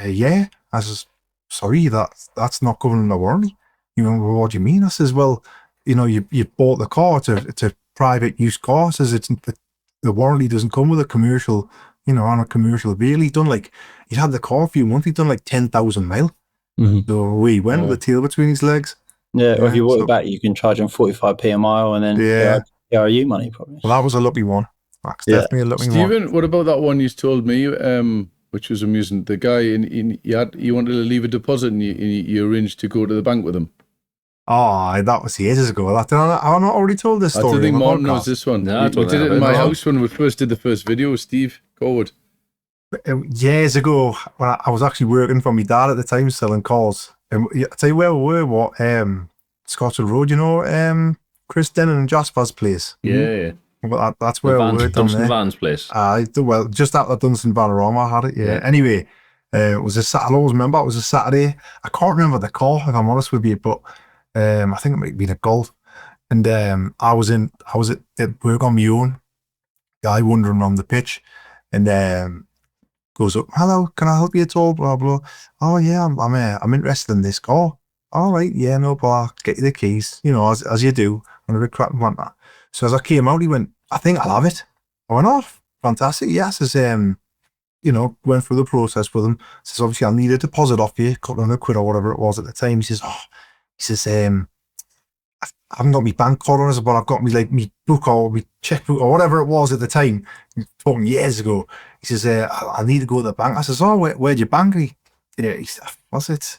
yeah. I says, sorry, that's not covering the warranty. He went, well, what do you mean? I says, well, you bought the car. It's a private use car. I says, the warranty doesn't come with a commercial, on a commercial vehicle. He'd had the car a few months. He'd done like 10,000 miles. So we went with the tail between his legs. Yeah, or if you walk it back, you can charge them 45p a mile and then PRU money probably. Well, that was a lucky one. That's definitely a lucky one. Stephen, what about that one you told me, which was amusing? The guy, you wanted to leave a deposit and you arranged to go to the bank with him. Oh, that was years ago. I not already told this story. I think Martin knows this one. No, we did it in my house when we first did the first video, Steve Corwood. Years ago, when I was actually working for my dad at the time, selling cars. And I tell you where we were, Scottswood Road, Chris Dennon and Jasper's place. Yeah. Well, that's where we were down Dunstan there. Van's place. Well, just after Dunstan Vanarama, I had it. Yeah. Anyway, it was I always remember it was a Saturday. I can't remember the car, if I'm honest with you, but I think it might have been a Golf. And I was at work on my own. Guy wandering around the pitch, and goes up. Hello, can I help you at all? Blah blah. Oh yeah, I'm interested in this car. All right, yeah, no bother. Get you the keys. You know, as you do. And a bit crap and whatnot. So as I came out, he went, I think I'll have it. I went, oh, fantastic. Yes, as went through the process with him. Says, obviously, I'll need a deposit off you, £200 or whatever it was at the time. He says, I haven't got my bank card on us, but I've got me book or my checkbook or whatever it was at the time, talking years ago. He says, I need to go to the bank. I says, oh, where'd you bank? He said, what's it?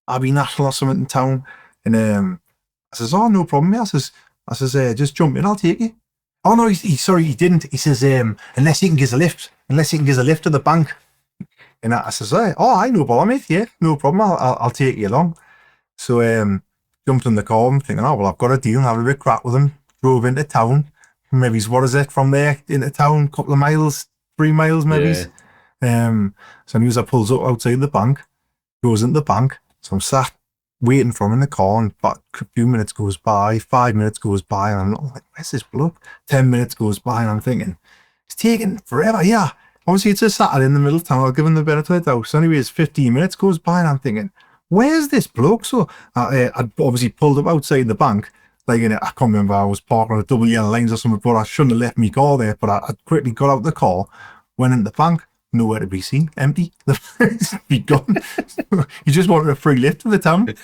Abbey National or something in town. And I says, oh, no problem. I says, just jump in, I'll take you. Oh no, he didn't. He says, unless you can give us a lift to the bank. And I says, oh, I know bother, mate. Yeah, no problem. I'll take you along. So jumped in the car. I'm thinking, oh well, I've got a deal. Have a bit crap with him. Drove into town. Maybe what is it from there into town? Couple of miles, 3 miles, maybe. Yeah. So news I pulls up outside the bank, goes into the bank. So I'm sat waiting for him in the car, and about a few minutes goes by, 5 minutes goes by, and I'm like, where's this bloke? 10 minutes goes by, and I'm thinking, it's taking forever, yeah. Obviously, it's a Saturday in the middle of town. I'll give him the benefit of the doubt. So anyways, 15 minutes goes by, and I'm thinking, where's this bloke? So I'd obviously pulled up outside the bank. I can't remember, I was parking on a double yellow lines or something, but I shouldn't have left me car there. But I quickly got out the car, went in the bank, nowhere to be seen, empty. The place be gone. You just wanted a free lift to the town.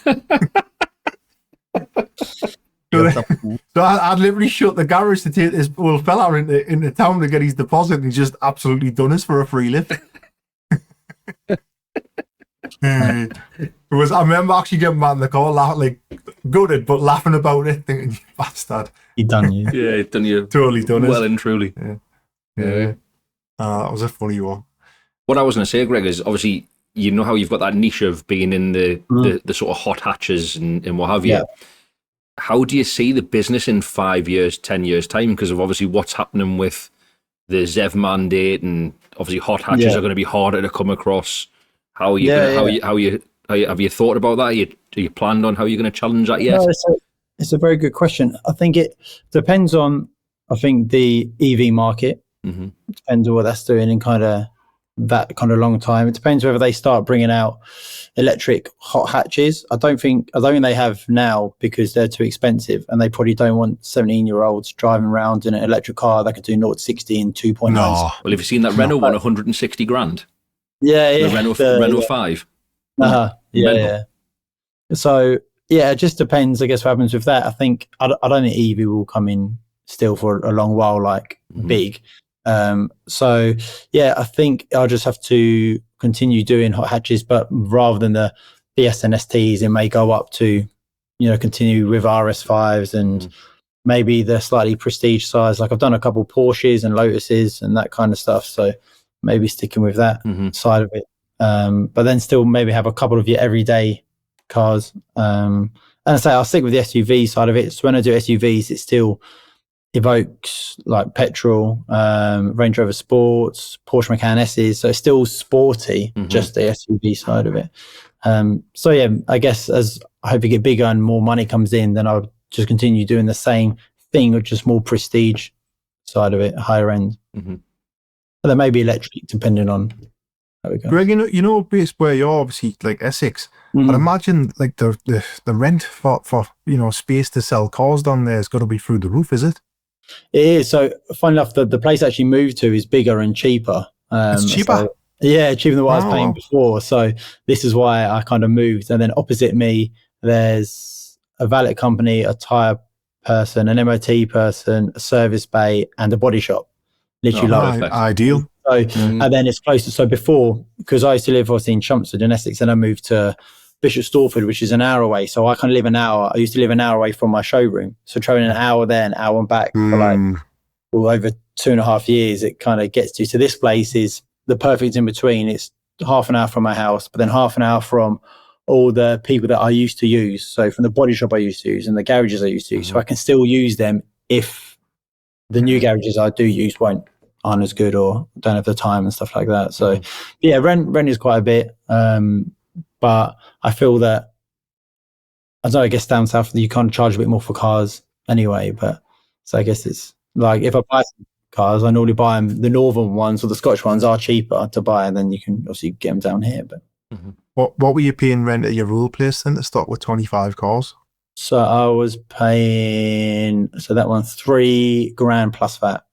So I'd literally shut the garage to take this old fella into town to get his deposit, and he just absolutely done us for a free lift. I remember actually getting back in the car, laughing, gutted, but laughing about it, thinking, you bastard. He done you. Yeah, he done you. Totally done us. Well and truly. Yeah. That was a funny one. What I was going to say, Greg, is obviously, you know how you've got that niche of being in the sort of hot hatches and what have you. Yeah. How do you see the business in 5 years, 10 years time? Because of obviously what's happening with the ZEV mandate, and obviously hot hatches are going to be harder to come across. How are you? Have you thought about that? Are you planned on how you're going to challenge that yet? No, it's a very good question. I think it depends on, the EV market. Mm-hmm. Depends on what that's doing in kind of that kind of long time. It depends whether they start bringing out electric hot hatches. I don't think they have now, because they're too expensive, and they probably don't want 17-year-olds driving around in an electric car that could do 0 to 60 in 2.9. No. Well, have you seen that Renault one, 160 grand? Yeah. The Renault 5. Yeah. So it just depends, I guess, what happens with that. I don't think EV will come in still for a long while, big. So I think I'll just have to continue doing hot hatches, but rather than the Fiestas and STs, it may go up to, continue with RS5s and maybe the slightly prestige size. Like I've done a couple Porsches and Lotuses and that kind of stuff. So maybe sticking with that side of it. But then still maybe have a couple of your everyday cars. And I say I'll stick with the SUV side of it. So when I do SUVs, it still evokes like petrol, Range Rover Sports, Porsche Macan S's. So it's still sporty, just the SUV side of it. I guess as I hope you get bigger and more money comes in, then I'll just continue doing the same thing with just more prestige side of it, higher end. But there may be electric depending on how we go. Greg, based where you're obviously like Essex, I'd imagine like the rent for space to sell cars down there has got to be through the roof, is it? It is. So funny enough, the place I actually moved to is bigger and cheaper. It's cheaper? Cheaper than what I was paying before. So this is why I kind of moved. And then opposite me, there's a valet company, a tyre person, an MOT person, a service bay, and a body shop. Literally ideal. So, and then it's closer. So before, because I used to live obviously in Chelmsford in Essex, and I moved to Bishop Stortford, which is an hour away. So I kind of live an hour. I used to live an hour away from my showroom. So traveling an hour there, an hour back for over 2.5 years, it kind of gets to. So this place is the perfect in between. It's half an hour from my house, but then half an hour from all the people that I used to use. So from the body shop I used to use and the garages I used to use. So I can still use them if the new garages I do use aren't as good or don't have the time and stuff like that. So yeah, rent is quite a bit. But I feel that, I don't know, I guess down south you can't charge a bit more for cars anyway. But so I guess it's like, if I buy some cars, I normally buy them, the northern ones or the Scottish ones are cheaper to buy, and then you can obviously get them down here. But What were you paying rent at your old place then to start with 25 cars? so I was paying, so that one $3,000 plus that.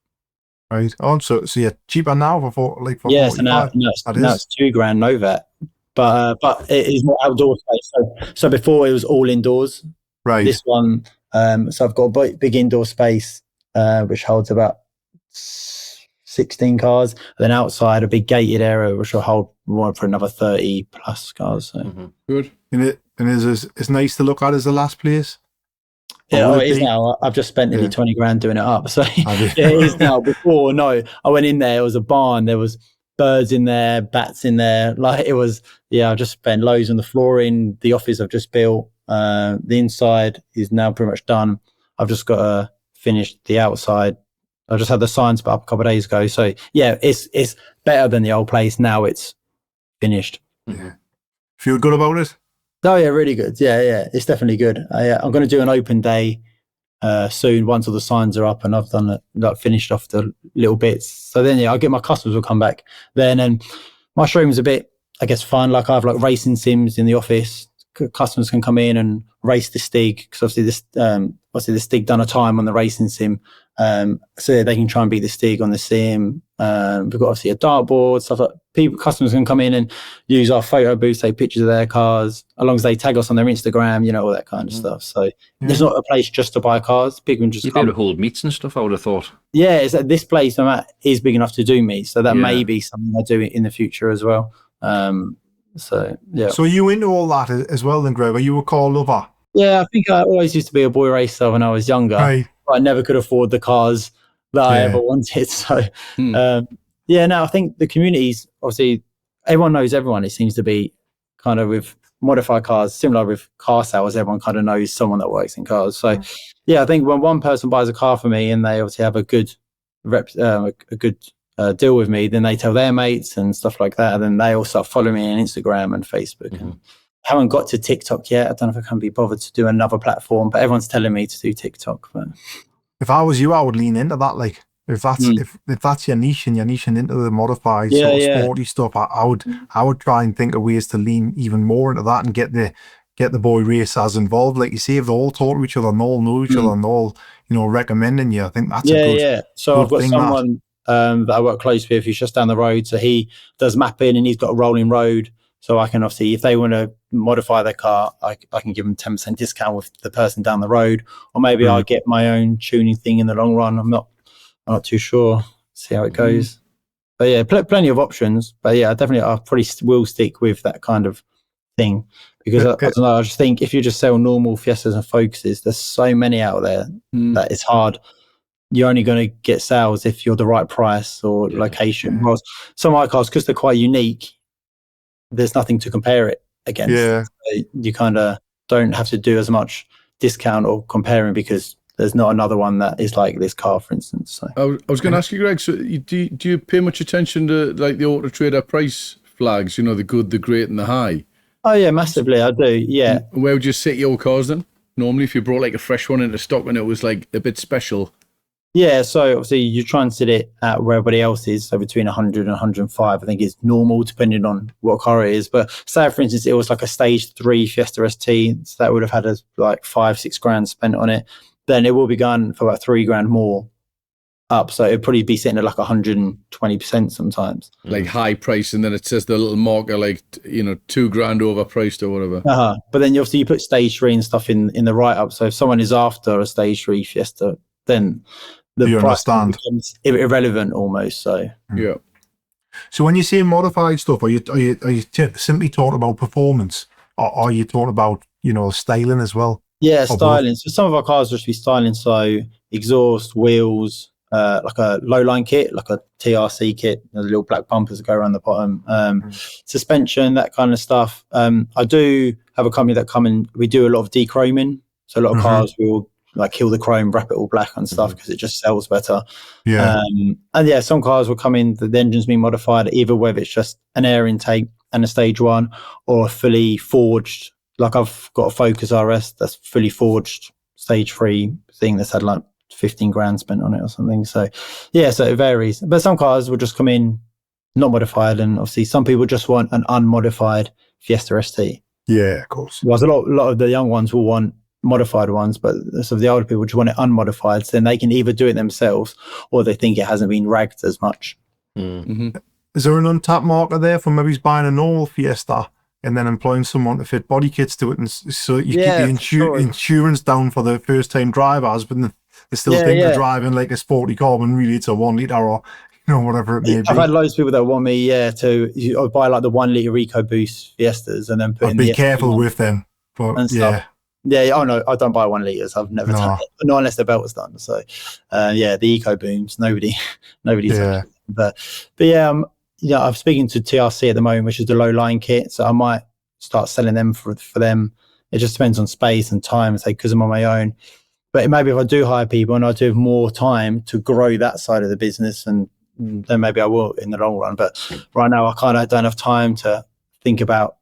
Right. Oh, so you're cheaper now for Yeah, 45? so now it's $2,000 no VAT. But it is more outdoor space. So before it was all indoors. Right. This one, so I've got a big indoor space, which holds about 16 cars. And then outside a big gated area, which will hold more for another 30 plus cars. So. Good. And it's nice to look at as the last place. Yeah, it is now. I've just spent nearly $20,000 doing it up. So yeah, it is now. Before, no, I went in there. It was a barn. There was birds in there, bats in there. Like it was. Yeah, I just spent loads on the flooring. The office I've just built. The inside is now pretty much done. I've just got to finish the outside. I just had the signs put up a couple of days ago. So yeah, it's better than the old place. Now it's finished. Yeah. Feel good about it? Oh yeah, really good. Yeah, it's definitely good. I'm going to do an open day soon once all the signs are up and I've done finished off the little bits. So then I'll get my customers will come back then, and my showroom's a bit, I guess, fun. Like I have like racing sims in the office. Customers can come in and race the Stig, because obviously the Stig done a time on the racing sim, so they can try and beat the Stig on the sim. We've got obviously a dartboard, stuff like customers can come in and use our photo booth, take pictures of their cars, as long as they tag us on their Instagram, all that kind of stuff. So there's not a place just to buy cars. People can just you'd be able to hold meets and stuff, I would have thought. Yeah, it's that this place I'm at is big enough to do meets, so that may be something I do in the future as well. So yeah. So you into all that as well then, Greg? Are you a car lover? Yeah, I think I always used to be a boy racer when I was younger. Right. But I never could afford the cars that I ever wanted. So I think the communities, obviously everyone knows everyone. It seems to be kind of with modified cars, similar with car sales, everyone kind of knows someone that works in cars. So I think when one person buys a car for me and they obviously have a good deal with me, then they tell their mates and stuff like that, and then they all start following me on Instagram and Facebook. And I haven't got to TikTok yet. I don't know if I can be bothered to do another platform, but everyone's telling me to do TikTok. But if I was you, I would lean into that. Like if that's your niche and you're niching into the modified sort of sporty stuff, I would try and think of ways to lean even more into that and get the boy racers involved. Like you say, if they all talk to each other and all know each other and all recommending you, I think that's a good. So I've got someone that I work close with who's just down the road, so he does mapping and he's got a rolling road, so I can obviously, if they want to modify their car, I can give them 10% discount with the person down the road, or maybe I'll get my own tuning thing in the long run. I'm not too sure, see how it goes. But yeah, plenty of options. But yeah, I probably will stick with that kind of thing, because I don't know, I just think if you just sell normal Fiestas and Focuses, there's so many out there that it's hard. You're only going to get sales if you're the right price or location. Well, some of my cars, because they're quite unique, there's nothing to compare it against. Yeah. So you kind of don't have to do as much discount or comparing, because there's not another one that is like this car, for instance. So I was going to ask you, Greg, so do you pay much attention to like the Auto Trader price flags, the good, the great and the high? Oh yeah, massively, I do, yeah. And where would you sit your cars then? Normally, if you brought like a fresh one into stock and it was like a bit special. Yeah, so obviously you try and sit it at where everybody else is, so between 100 and 105, I think is normal, depending on what car it is. But say, for instance, it was like a stage 3 Fiesta ST, so that would have had like $5-6 spent on it. Then it will be going for about $3,000 more up, so it'd probably be sitting at like 120% sometimes. Like high price, and then it says the little marker like $2,000 overpriced or whatever. But then obviously you put stage 3 and stuff in the write up. So if someone is after a stage 3 Fiesta, then the price becomes irrelevant almost. So yeah. So when you say modified stuff, are you simply talking about performance, or are you talking about styling as well? Yeah, styling. So some of our cars will just be styling. So exhaust, wheels, like a low line kit, like a TRC kit, the little black bumpers that go around the bottom, suspension, that kind of stuff. I do have a company that come in. We do a lot of dechroming, so a lot of cars will like kill the chrome, wrap it all black and stuff because it just sells better. And yeah, some cars will come in, the engine's been modified, either whether it's just an air intake and a stage 1 or a fully forged, like I've got a Focus RS that's fully forged stage 3 thing that's had like 15 grand spent on it or something. So yeah, so it varies, but some cars will just come in not modified, and obviously some people just want an unmodified Fiesta ST. Yeah, of course. Whereas a lot of the young ones will want modified ones, but some of the older people just want it unmodified, so then they can either do it themselves or they think it hasn't been ragged as much. Is there an untapped market there for maybe buying a normal Fiesta and then employing someone to fit body kits to it, and so you keep the insurance down for the first time drivers, but they still think they're driving like a sporty car when really it's a 1 litre or whatever it may be. I've had loads of people that want me to buy like the 1 litre EcoBoost Fiestas and then put in be careful with them. But oh no, I don't buy 1 litres. I've never done it, not unless the belt was done. So the Eco Booms, nobody's but yeah, I'm speaking to TRC at the moment, which is the low line kit, so I might start selling them for them. It just depends on space and time, say, because I'm on my own. But maybe if I do hire people and I do have more time to grow that side of the business, and then maybe I will in the long run. But right now I kind of don't have time to think about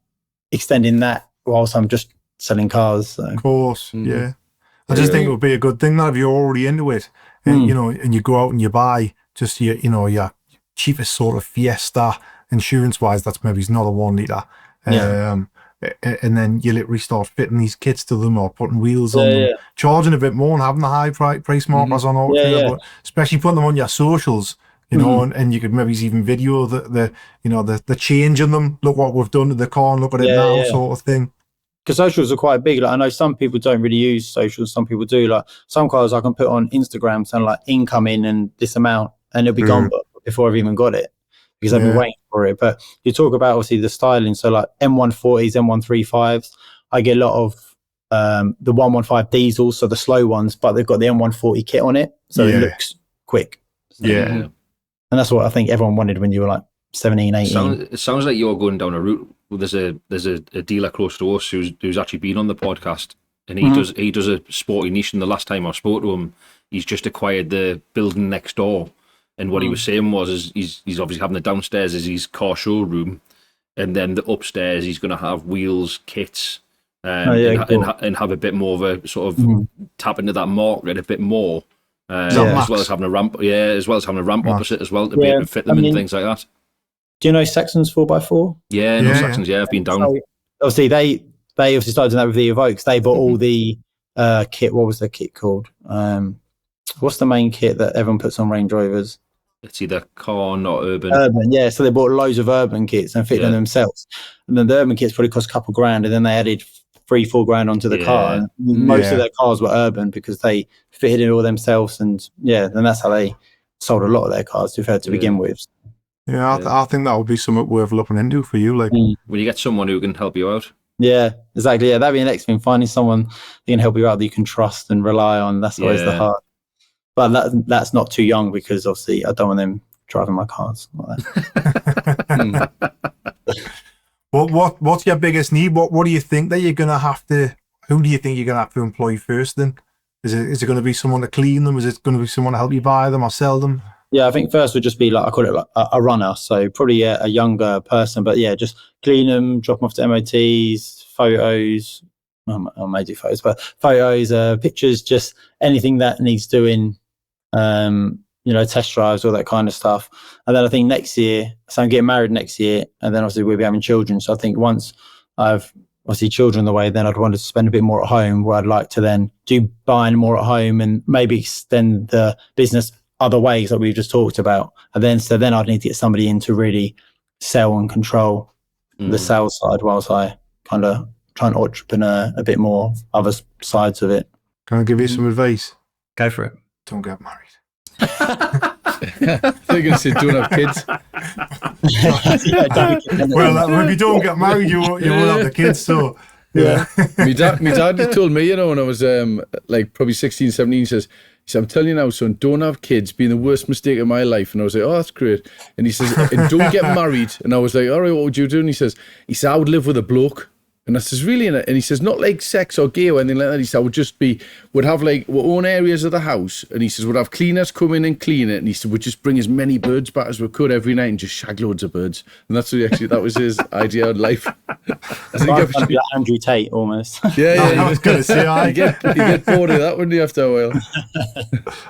extending that whilst I'm just selling cars. So. Of course, I just think it would be a good thing that if you're already into it, and and you go out and you buy just your cheapest sort of Fiesta, insurance wise, that's maybe not a 1 litre. And then you literally start fitting these kits to them or putting wheels on them, charging a bit more and having the high price markers on all but especially putting them on your socials, and you could maybe even video the change in them. Look what we've done to the car and look at it now, sort of thing. Because socials are quite big. Like I know some people don't really use socials, some people do. Like some cars I can put on Instagram saying like incoming and this amount, and it'll be gone before I've even got it, because I've been waiting for it. But you talk about obviously the styling, so like M140s, M135s, I get a lot of the 115 diesels, so the slow ones, but they've got the M140 kit on it, so it looks quick. So, and that's what I think everyone wanted when you were like 17, 18. It sounds like you're going down a route. Well, there's a dealer close to us who's actually been on the podcast, and he does a sporty niche. And the last time I spoke to him, he's just acquired the building next door. And what he was saying was, he's obviously having the downstairs as his car showroom, and then the upstairs he's going to have wheels, kits, and have a bit more of a sort of tap into that market a bit more, as well as having a ramp. Opposite as well to be able to fit them and things like that. Do you know Saxon's 4x4? Saxon's. I've been down. So, obviously, they obviously started doing that with the Evokes. They bought all the kit. What was the kit called? What's the main kit that everyone puts on Range Rovers? It's either car, not urban. Urban, yeah. So they bought loads of urban kits and fitted them themselves. And then the urban kits probably cost a couple grand, and then they added 3-4 grand onto the car. And most of their cars were urban because they fitted it all themselves, and then that's how they sold a lot of their cars to begin with. Yeah, I think that would be something worth looking into for you. Like when you get someone who can help you out. Yeah, exactly. Yeah, that'd be the next thing. Finding someone who can help you out that you can trust and rely on. That's always the hard. But that's not too young, because obviously I don't want them driving my cars like that. What's your biggest need? What do you think that you're gonna have to? Who do you think you're gonna have to employ first? Then is it going to be someone to clean them? Is it going to be someone to help you buy them or sell them? Yeah, I think first would just be like, I call it like a runner. So probably a younger person, but just clean them, drop them off to MOTs, photos. I may do photos, but photos, pictures, just anything that needs doing. Test drives, all that kind of stuff. And then I think next year, so I'm getting married next year, and then obviously we'll be having children. So I think once I've obviously children the way, then I'd want to spend a bit more at home, where I'd like to then do buying more at home and maybe extend the business other ways that we've just talked about. And then I'd need to get somebody in to really sell and control the sales side, whilst I kind of try and entrepreneur a bit more other sides of it. Can I give you some advice? Go for it. Don't get married. They're going to say don't have kids. Well, if you don't get married, you won't have the kids. So my dad told me, when I was like probably 16, 17, he said, I'm telling you now, son, don't have kids, been the worst mistake of my life. And I was like, oh, that's great. And he says, and don't get married. And I was like, all right, what would you do? And he says, I would live with a bloke. And I says, really? And he says, not like sex or gay or anything like that. He said, I would have like our own areas of the house. And he says, we'd have cleaners come in and clean it. And he said, we'd just bring as many birds back as we could every night and just shag loads of birds. And that's what that was his idea of life. Like Andrew Tate almost. Yeah. I was going to say, you get bored of that, wouldn't you, after a while?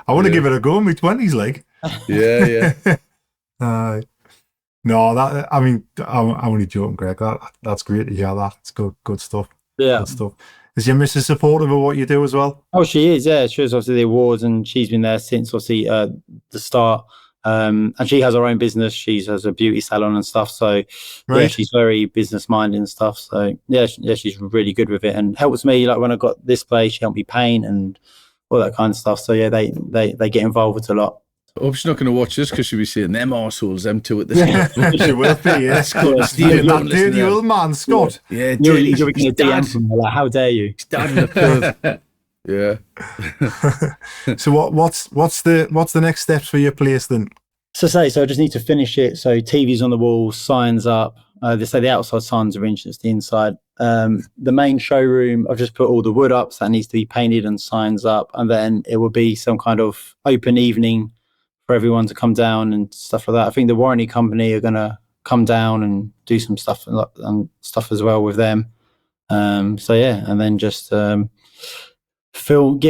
I want to give it a go in my 20s, like. Yeah. No, I'm only joking, Greg. That's great to hear that. It's good stuff. Yeah. Good stuff. Is your missus supportive of what you do as well? Oh, she is, yeah. She was obviously the awards, and she's been there since obviously the start. And she has her own business. She has a beauty salon and stuff. So yeah, she's very business minded and stuff. So yeah, she's really good with it and helps me. Like when I got this place, she helped me paint and all that kind of stuff. So yeah, they get involved with a lot. I hope she's not going to watch this because she'll be saying them arseholes, them two at the same. She will be, yeah. Stephen, that dirty old man, Scott. Yeah, you're getting a DM from her, like, how dare you? Yeah. So what's the next steps for your place then? So I just need to finish it. So TVs on the wall, signs up. They say the outside signs are inches, the inside. The main showroom, I've just put all the wood up, so that needs to be painted and signs up. And then it will be some kind of open evening for everyone to come down and stuff like that. I think the warranty company are going to come down and do some stuff and stuff as well with them. So yeah, and then just get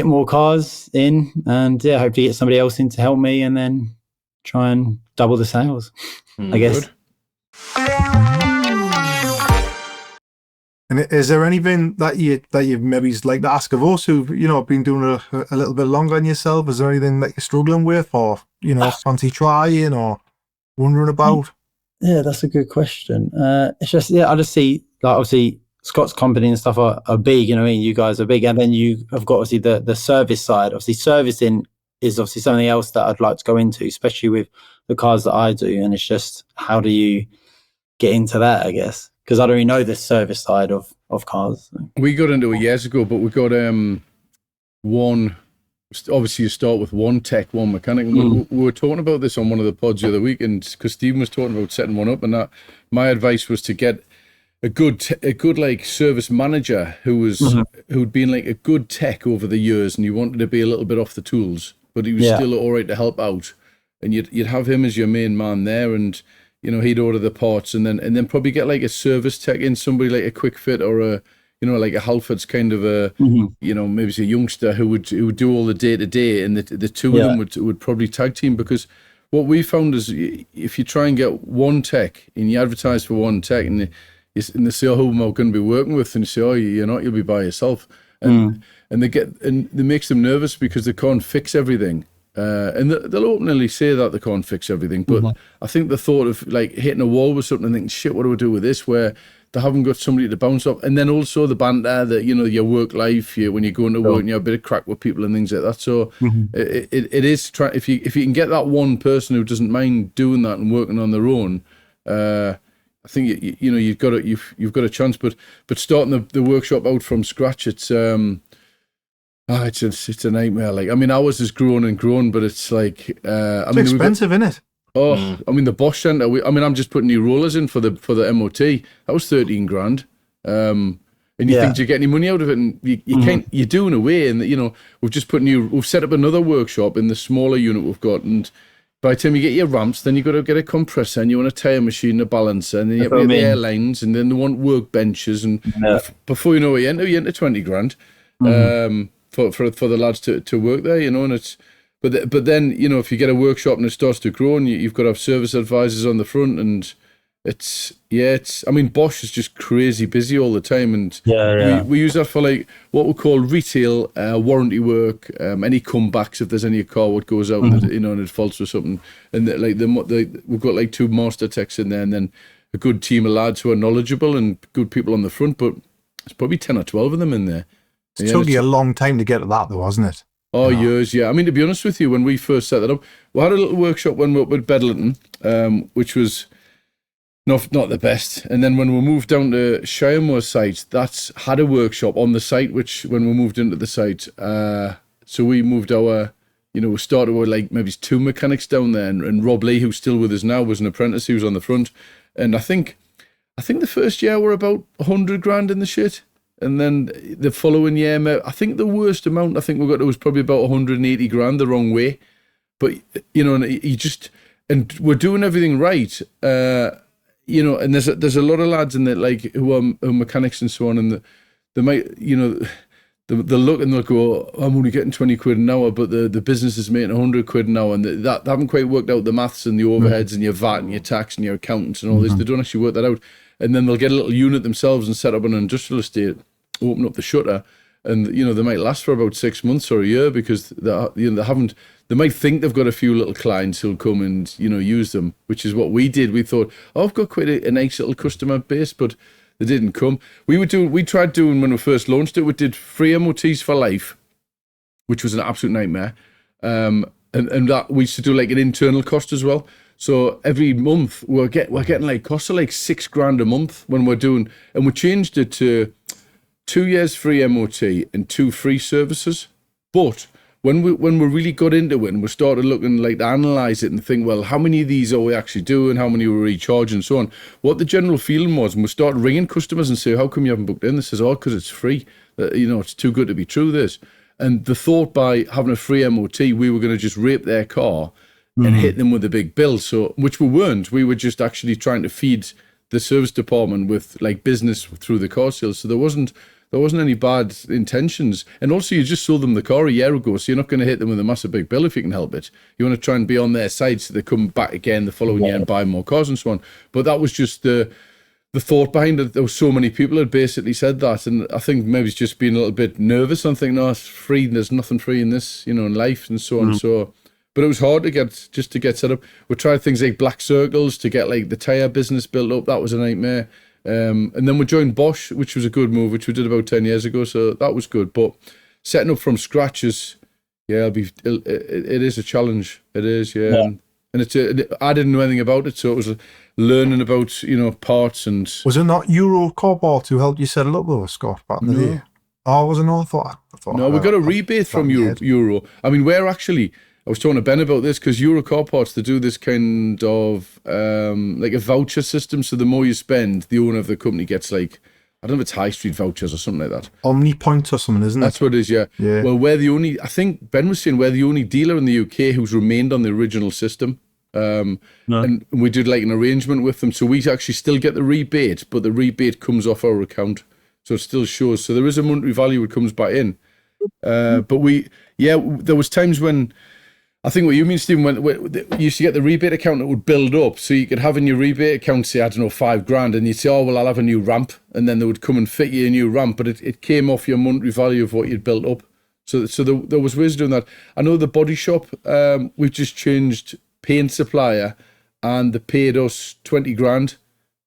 more cars in, and yeah, hopefully get somebody else in to help me, and then try and double the sales, I guess. Good. And is there anything that you've maybe like to ask of us who've been doing a little bit longer than yourself? Is there anything that you're struggling with, or fancy trying, or wondering about? Yeah, that's a good question. It's just I just see like obviously Scott's company and stuff are big. You know what I mean? You guys are big, and then you have got obviously the service side. Obviously, servicing is obviously something else that I'd like to go into, especially with the cars that I do. And it's just how do you get into that? I guess. Because I don't really know the service side of cars. So. We got into it years ago, but we got one. Obviously, you start with one tech, one mechanic. We were talking about this on one of the pods the other week, and because Stephen was talking about setting one up, and that my advice was to get a good like service manager who'd been like a good tech over the years, and you wanted to be a little bit off the tools, but he was still all right to help out, and you'd have him as your main man there, and he'd order the parts, and then probably get like a service tech in, somebody like a Quick Fit or a like a Halfords kind of a maybe it's a youngster who would do all the day to day, and the two of them would probably tag team, because what we found is if you try and get one tech and you advertise for one tech and they say, oh, who am I going to be working with, and you say, oh, you're not, you'll be by yourself, and it makes them nervous because they can't fix everything. And they'll openly say that they can't fix everything, but I think the thought of like hitting a wall with something and thinking, shit, what do I do with this, where they haven't got somebody to bounce off, and then also the banter that your work life, when you go into work and you have a bit of crack with people and things like that. So it is if you can get that one person who doesn't mind doing that and working on their own, I think you've got a chance. But starting the workshop out from scratch, it's it's a nightmare. Like, I mean, ours has grown and grown, but it's like it's expensive, isn't it? Oh, I mean, the Bosch Centre. I'm just putting new rollers in for the MOT. That was 13 grand. And you think you get any money out of it, and you can't. You do in a way, and we've set up another workshop in the smaller unit we've got, and by the time you get your ramps, then you got to get a compressor, and you want a tyre machine, a balancer, and then you have the airlines, and then they want workbenches, and before you know it, you enter 20 grand for the lads to work there, and it's. But then, if you get a workshop and it starts to grow, and you've got to have service advisors on the front, and it's I mean, Bosch is just crazy busy all the time, and we use that for like what we call retail warranty work, any comebacks if there's any car what goes out and it faults or something, and we've got like 2 master techs in there, and then a good team of lads who are knowledgeable and good people on the front, but it's probably 10 or 12 of them in there. It took you a long time to get to that, though, wasn't it? Oh, years, yeah. I mean, to be honest with you, when we first set that up, we had a little workshop when we were up at Bedlington, which was not the best. And then when we moved down to Shiremoor site, that's had a workshop on the site, which when we moved into the site, so we moved our we started with like maybe 2 mechanics down there, and Rob Lee, who's still with us now, was an apprentice. He was on the front, and I think the first year we're about 100 grand in the shit, and then the following year, I think the worst amount I think we got to was probably about 180 grand the wrong way. But and we're doing everything right, and there's a lot of lads in there like who are mechanics and so on, and they might they'll look and they'll go, I'm only getting 20 quid an hour, but the business is making 100 quid an hour, and they haven't quite worked out the maths and the overheads and your VAT and your tax and your accountants and all this. They don't actually work that out, and then they'll get a little unit themselves and set up an industrial estate, open up the shutter, and they might last for about 6 months or a year because they might think they've got a few little clients who'll come and use them, which is what we did. We thought, I've got quite a nice little customer base, but they didn't come. We tried doing, when we first launched it, we did free MOTs for life, which was an absolute nightmare. And that we used to do like an internal cost as well. So every month we're getting like costs of like 6 grand a month when we're doing, and we changed it to 2 years free MOT and 2 free services. But when we really got into it and we started looking like to analyse it and think, well, how many of these are we actually doing? How many are we recharging and so on? What the general feeling was, and we started ringing customers and say, how come you haven't booked in? They says, because it's free. It's too good to be true, this. And the thought by having a free MOT, we were going to just rape their car and hit them with a big bill. So, which we weren't. We were just actually trying to feed the service department with like business through the car sales. So there wasn't any bad intentions. And also you just sold them the car a year ago, so you're not going to hit them with a massive big bill if you can help it. You want to try and be on their side so they come back again the following year and buy more cars and so on. But that was just the thought behind it. There were so many people that basically said that, and I think maybe it's just being a little bit nervous and thinking, it's free, there's nothing free in this, in life and so on. So, but it was hard to get set up. We tried things like black circles to get like the tyre business built up. That was a nightmare. And then we joined Bosch, which was a good move, which we did about 10 years ago. So that was good. But setting up from scratch is, it is a challenge. It is, yeah. And I didn't know anything about it, so it was learning about, parts and. Was it not Euro Cobalt who helped you set it up though, Scott, back in the day? Oh, was it not? I thought no, we got a rebate from Euro. I mean, I was talking to Ben about this because Euro Car Parts, they do this kind of like a voucher system. So the more you spend, the owner of the company gets like, I don't know if it's high street vouchers or something like that. Omni points or something, isn't it? That's what it is, yeah. Well, I think Ben was saying we're the only dealer in the UK who's remained on the original system. And we did like an arrangement with them. So we actually still get the rebate, but the rebate comes off our account. So it still shows. So there is a monetary value that comes back in. But there was times when, I think what you mean, Stephen, when you used to get the rebate account that would build up. So you could have in your rebate account, say, I don't know, 5 grand, and you'd say, I'll have a new ramp. And then they would come and fit you a new ramp, but it came off your monetary value of what you'd built up. So there was ways of doing that. I know the body shop, we've just changed paint supplier, and they paid us 20 grand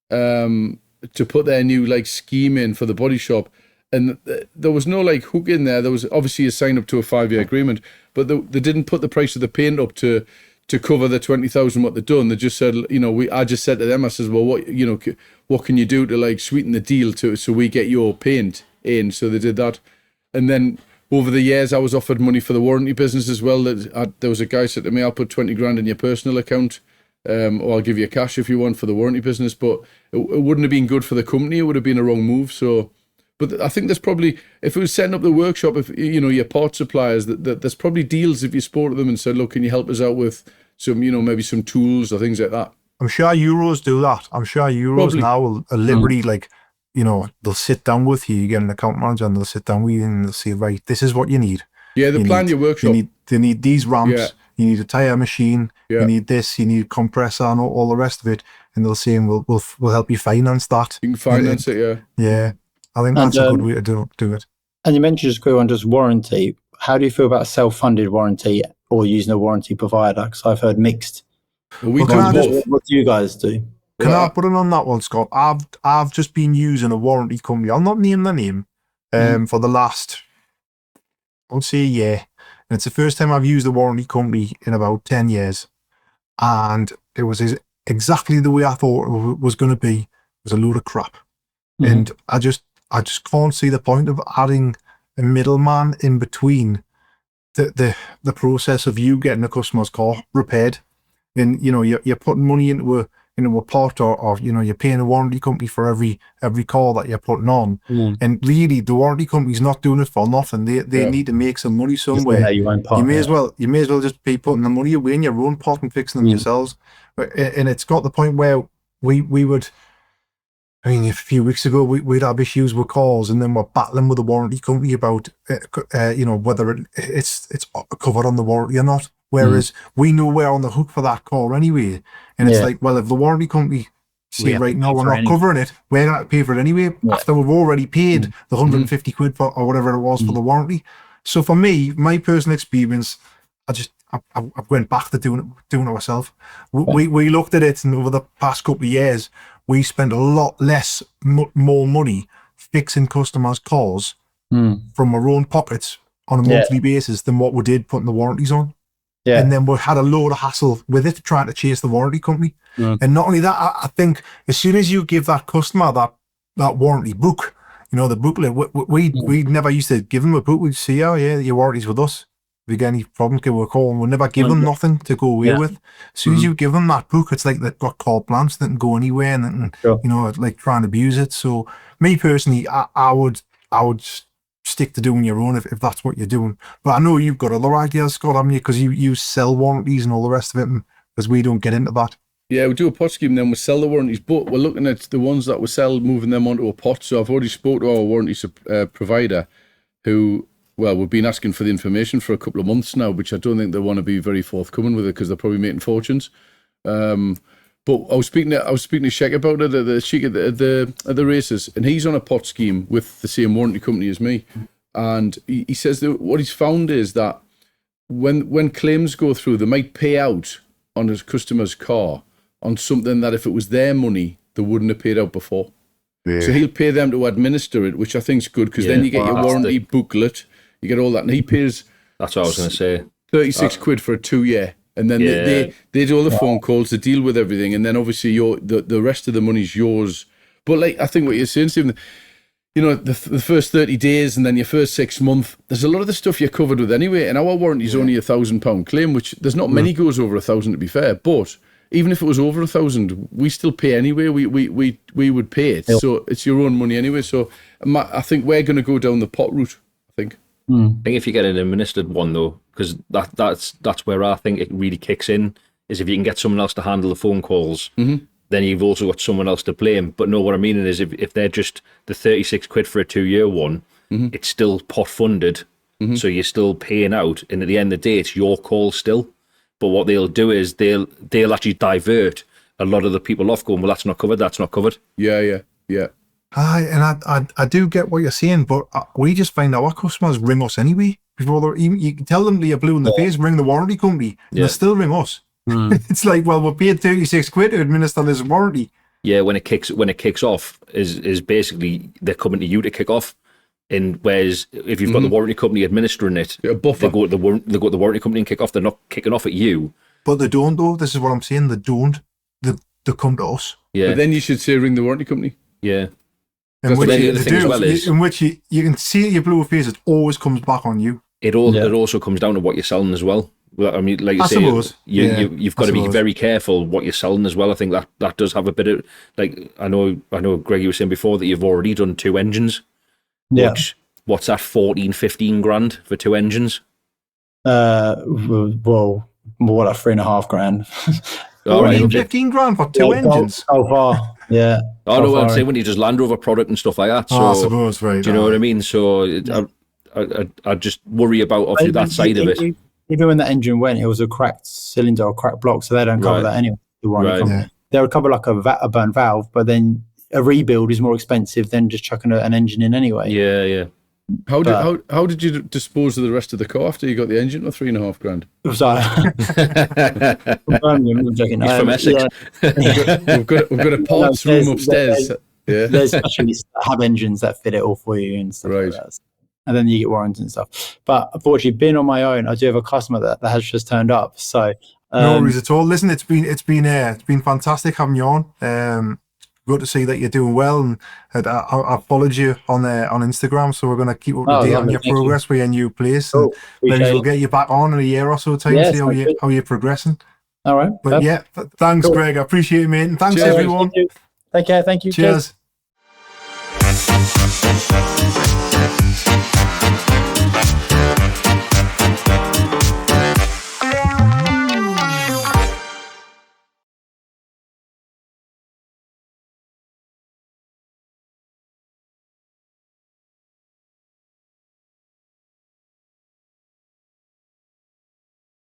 to put their new like scheme in for the body shop. And there was no like hook in there. There was obviously a sign up to a 5-year agreement, but they didn't put the price of the paint up to cover the 20,000 what they'd done. They just said, I just said to them, I says, well, what can you do to like sweeten the deal so we get your paint in? So they did that, and then over the years I was offered money for the warranty business as well. There was a guy said to me, I'll put 20 grand in your personal account, or I'll give you cash if you want for the warranty business. But it wouldn't have been good for the company. It would have been a wrong move. So. But I think there's probably, if it was setting up the workshop, if your part suppliers, that there's probably deals if you spoke to them and said, look, can you help us out with some, maybe some tools or things like that. I'm sure Euros do that. I'm sure Euros probably. Now will liberty like, they'll sit down with you, you get an account manager, and they'll sit down with you and they'll say, right, this is what you need. Yeah, they plan your workshop. They need these ramps, you need a tyre machine, you need this, you need a compressor and all the rest of it. And they'll say, we'll help you finance that. You can finance it, yeah. Yeah. I think that's a good way to do it. And you mentioned just quick on just warranty. How do you feel about self-funded warranty or using a warranty provider? Because I've heard mixed. Well, what do you guys do? Can I put it on that one, Scott? I've just been using a warranty company. I'll not name the name. For the last, I would say, a year. And it's the first time I've used a warranty company in about 10 years. And it was exactly the way I thought it was going to be. It was a load of crap. And I just can't see the point of adding a middleman in between the process of you getting a customer's car repaired, and you're putting money into a pot, or you're paying a warranty company for every car that you're putting on, and really the warranty company's not doing it for nothing. They need to make some money somewhere. You may as well just be putting the money away in your own pot and fixing them yourselves. And it's got the point where we would. I mean, a few weeks ago, we'd have issues with cars, and then we're battling with the warranty company about, whether it's covered on the warranty or not. Whereas we know we're on the hook for that car anyway. And it's like, well, if the warranty company say, right now, we're not covering it, we're going to pay for it anyway, after we've already paid the 150 quid for, or whatever it was for the warranty. So for me, my personal experience, I went back to doing it myself. We looked at it, and over the past couple of years, we spent a lot less, more money fixing customers' cars from our own pockets on a monthly basis than what we did putting the warranties on. Yeah. And then we had a load of hassle with it, trying to chase the warranty company. And not only that, I think as soon as you give that customer that warranty book, the booklet, we never used to give them a book. We'd say, oh yeah, your warranty's with us. If you get any problems, give us a call. And we'll never give them nothing to go away with. As soon as you give them that book, it's like they've got carte blanche, they can go anywhere, and like try and abuse it. So me personally, I would stick to doing your own if that's what you're doing. But I know you've got other ideas, Scott, haven't you? Because you sell warranties and all the rest of it, because we don't get into that. Yeah, we do a pot scheme, then we sell the warranties, but we're looking at the ones that we sell, moving them onto a pot. So I've already spoke to our warranty provider, who, well, we've been asking for the information for a couple of months now, which I don't think they want to be very forthcoming with it, because they're probably making fortunes. But I was speaking to Sheck about it at the races, and he's on a pot scheme with the same warranty company as me. And he says that what he's found is that when claims go through, they might pay out on his customer's car on something that if it was their money, they wouldn't have paid out before. Yeah. So he'll pay them to administer it, which I think is good, because then you get your warranty booklet, you get all that, and he pays. That's what I was going to say. 36 quid for a 2-year. And then they do all the phone calls, they deal with everything, and then obviously the rest of the money's yours. But like, I think what you're saying, Stephen, the first 30 days and then your first 6 months, there's a lot of the stuff you're covered with anyway. And our warranty is only £1,000 claim, which there's not many goes over 1,000 to be fair. But even if it was over 1,000, we still pay anyway. We would pay it, so it's your own money anyway. So I think we're going to go down the pot route. I think if you get an administered one though, because that's where I think it really kicks in, is if you can get someone else to handle the phone calls, then you've also got someone else to blame. But no, what I mean is if they're just the 36 quid for a 2-year one, it's still pot funded, so you're still paying out, and at the end of the day, it's your call still. But what they'll do is they'll actually divert a lot of the people off, going, well, that's not covered. Yeah. Aye, and I do get what you're saying, but we just find our customers ring us anyway. Before you can tell them they're blue in the face, ring the warranty company, and they still ring us. It's like, well, we're paid 36 quid to administer this warranty. Yeah, when it kicks off is basically they're coming to you to kick off. And whereas if you've got the warranty company administering it, they go to the warranty company and kick off. They're not kicking off at you. But they don't though. This is what I'm saying. They don't. They come to us. Yeah. But then you should say ring the warranty company. Yeah. In which you can see your blue face, it always comes back on you. It also comes down to what you're selling as well. I mean, like you say, you've got to be very careful what you're selling as well. I think that does have a bit of, like, I know, Greg, you were saying before that you've already done 2 engines. Yeah. What's that, 14-15 grand for 2 engines? Well, more like 3.5 grand. 15 grand for 2 engines? So far, yeah. Oh, no, I'm saying when you just Land Rover product and stuff like that. So, I suppose, right. Do you know what I mean? So I just worry about obviously that side of it. Even when that engine went, it was a cracked cylinder or cracked block, so they don't cover that anyway. They would cover like a burnt valve, but then a rebuild is more expensive than just chucking an engine in anyway. Yeah. How did you dispose of the rest of the car after you got the engine for 3.5 grand? Sorry. He's from Essex. We've got a parts room upstairs. There's specialists that have engines that fit it all for you and stuff like that. And then you get warranties and stuff. But unfortunately, being on my own, I do have a customer that has just turned up. So no worries at all. Listen, it's been fantastic having you on. good to see that you're doing well. And I followed you on Instagram, so we're going to keep up to date on your progress with your new place. And maybe we'll get you back on in a year or so time, see how you're progressing. All right. But thanks, Greg. I appreciate it, mate. And thanks, everyone. Thank you. Take care. Thank you. Cheers. Cheers.